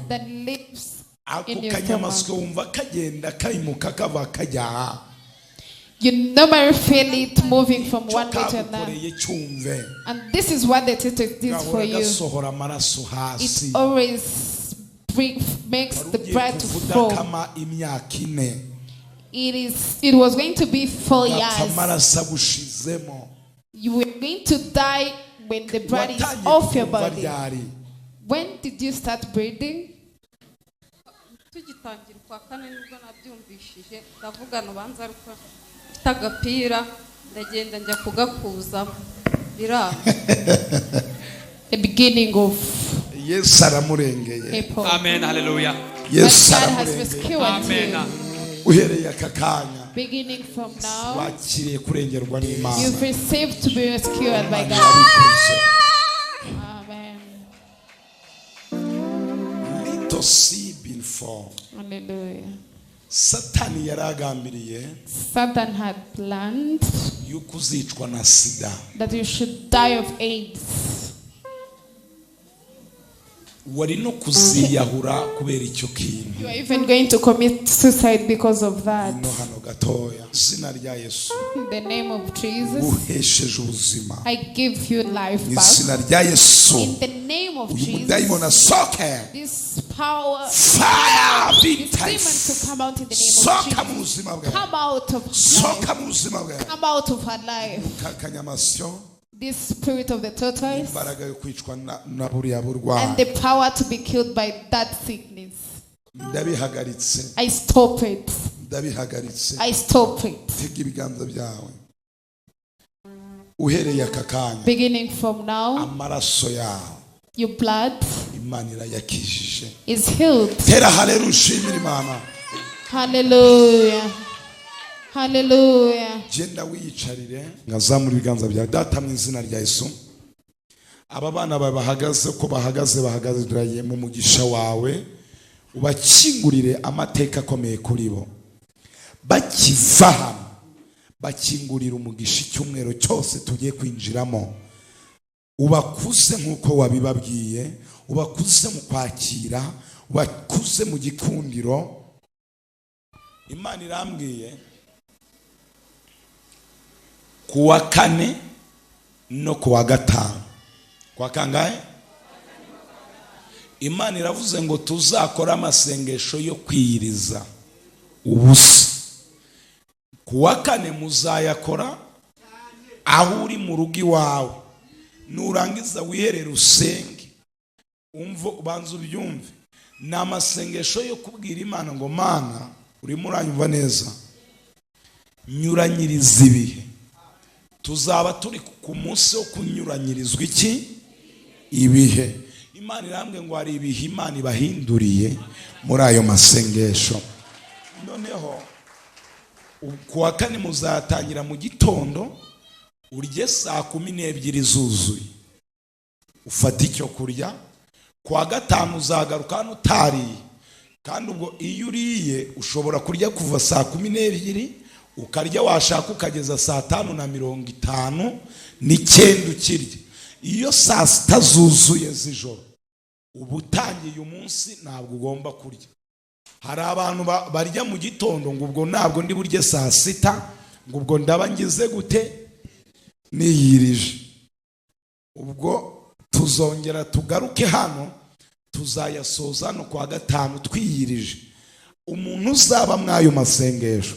that lives in your stomach. You normally feel it moving from one way to another. And this is what the title is for you. It always makes the blood to flow. It was going to be 4 years. You were going to die when the blood is off your body. When did you start breathing? The beginning of April. Amen. Hallelujah. Yes, God has rescued Amen. you. Beginning from now, you've received to be rescued by God. Amen. Little seed been formed. Hallelujah. Satan had planned that you should die of AIDS. You are even going to commit suicide because of that. In the name of Jesus, I give you life back. In the name of Jesus, this power, fire, this demon to come out in the name of Jesus. Come out of her life. Come out of her life. This spirit of the tortoise and the power to be killed by that sickness. I stop it. I stop it. Beginning from now, your blood is healed. Hallelujah. Hallelujah. Genda wiyicarire ngazamura ibiganza bya data mu izina rya Yesu. Aba bana bahagaze ko bahagaze duraye mu mugisha wawe ubakingurire amateka akomeye kuri bo. Bakiva hano bakingurira umugisha icyumweru cyose tugiye kwinjiramo. Ubakuze nkuko wabibabwiye, ubakuze mu kwakira, ubakuze mu gikundiro. Imana irambwiye kuwa kane no kuwa gatanu. Kwa kangahe? Imana iravuze ngo tuzakora amasengesho yo kwiyiriza ubusa. Kuwa kane muzayakora aho uri mu rugo iwawe. Nurangiza wiherere usenge. Umvo banza ubyumve. Ni amasengesho yo kubwira Imana ngo Mana urimo uranyumva neza. Nyuranyiriza ibihe. tuzaba turi ku munsi wo kunyuranyirizwa iki ibihe. Imana irambwe ngo hari ibihe Imana ibahinduriye muri ayo masengesho. Noneho kuwa kane muzatangira mu gitondo, urye saa 12 zuzuye, ufata icyo kurya. Kuwa gatanu uzagaruka hano utariye, kandi ubwo iyo uriye ushobora kurya kuva saa 12 ukarya, washaka ukageza saa 5:59 ukirya. Iyo saa 6 zuzuye z'ijoro uba utangiye umunsi, ntabwo ugomba kurya. Hari abantu barya mu gitondo ngo ubwo ntabwo ndi burye saa 6, ngo ubwo ndaba ngize gute niyirije. Ubwo tuzongera tugaruke hano, tuzayasoza no kwa gatanu twiyirije. Umuntu uzaba mwayo masengesho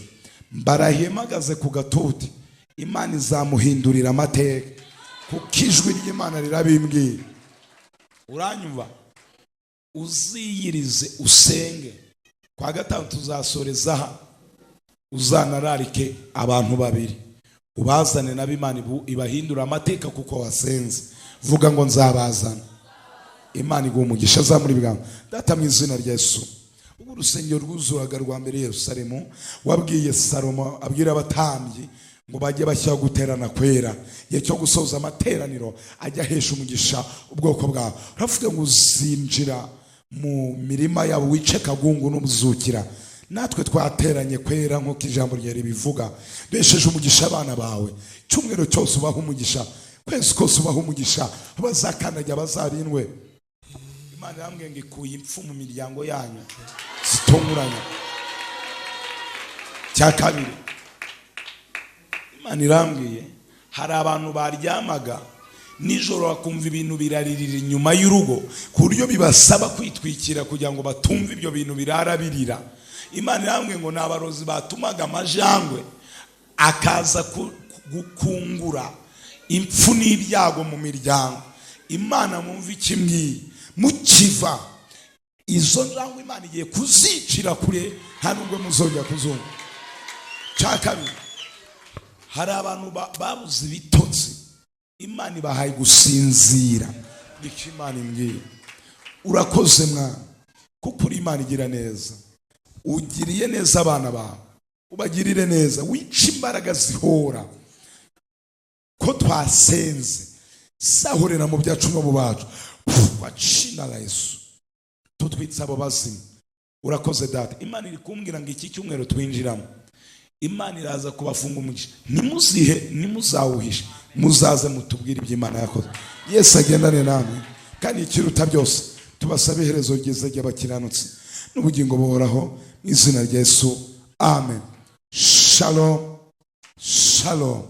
mbarahemagaze ku gatuti, Imana izamuhindurira amateka, kuko ijwi ry'Imana rirabimbwira. Uranyumva? Uziyirize usenge. Kwa gatanu tuzasoreza, uzanararike abantu 2 ubazane nabo Imana ibahindura amateka kuko wasenze. Vuga ngo nzabazana. Imana iguha umugisha zamuri bwangu. Data mu izina rya Yesu, ubu urusengero rwuzuraga rwa mbere Yerusalemu, wabwiye Salomo abwira abatambyi ngo bajye bashya guterana kwera, ye cyo gusoza amateraniro ajya hesha umugisha ubwoko bwawe. Uravuga ngo uzinjira mu mirima yabo wice kagungu n'umuzukira. Natwe twateranye kwera nk'uko ijambo rye ribivuga, besheje umugisha abana bawe. Cyumwero cyose ubaho umugisha, kwezi kose ubaho umugisha, bazakanajya bazarindwe. Imana yambwiye ngo ikuye impfu mu miryango yanyu zitunguranye. Cya kabiri, Imana irambwiye hari abantu baryamaga nijoro bakumva ibintu biraririra inyuma y'urugo, ku buryo bibasaba kwitwikira kugira ngo batumve ibyo bintu birara birira. Imana irambwiye ngo n'abarozi batumaga amajangwe akaza gukungura impfu n'ibyago mu miryango. Imana mwumva ikimwiye, mukiva izo njangwe Imana igiye kuzicira kure, nta nubwo muzongera kuzumva. Cya kabiri, hari abantu babuze ibitotsi, Imana ibahaye gusinzira. Niko Imana imbwira. Urakoze mwana, kuko uri Imana igira neza. Ugiriye neza abana bawe, ubagirire neza, wica imbaraga zihora ko twasenze. Sahurira mu byacu no mu bacu kwa jina la Yesu, tutwitsa abo bazima. Urakoze data. Imana iri kumbwira ngo iki cyumweru twinjiramo, Imana iraza kubafunga umugisha. Nimuzihe, nimuzawuhishe, muzaze mutubwire iby'Imana yakoze. Yesu agendane namwe, kandi ikiruta byose tubasabe iherezo ryiza ry'abakiranutsi n'ubugingo buhoraho mu izina rya Yesu. Amen. Shalom. Shalom.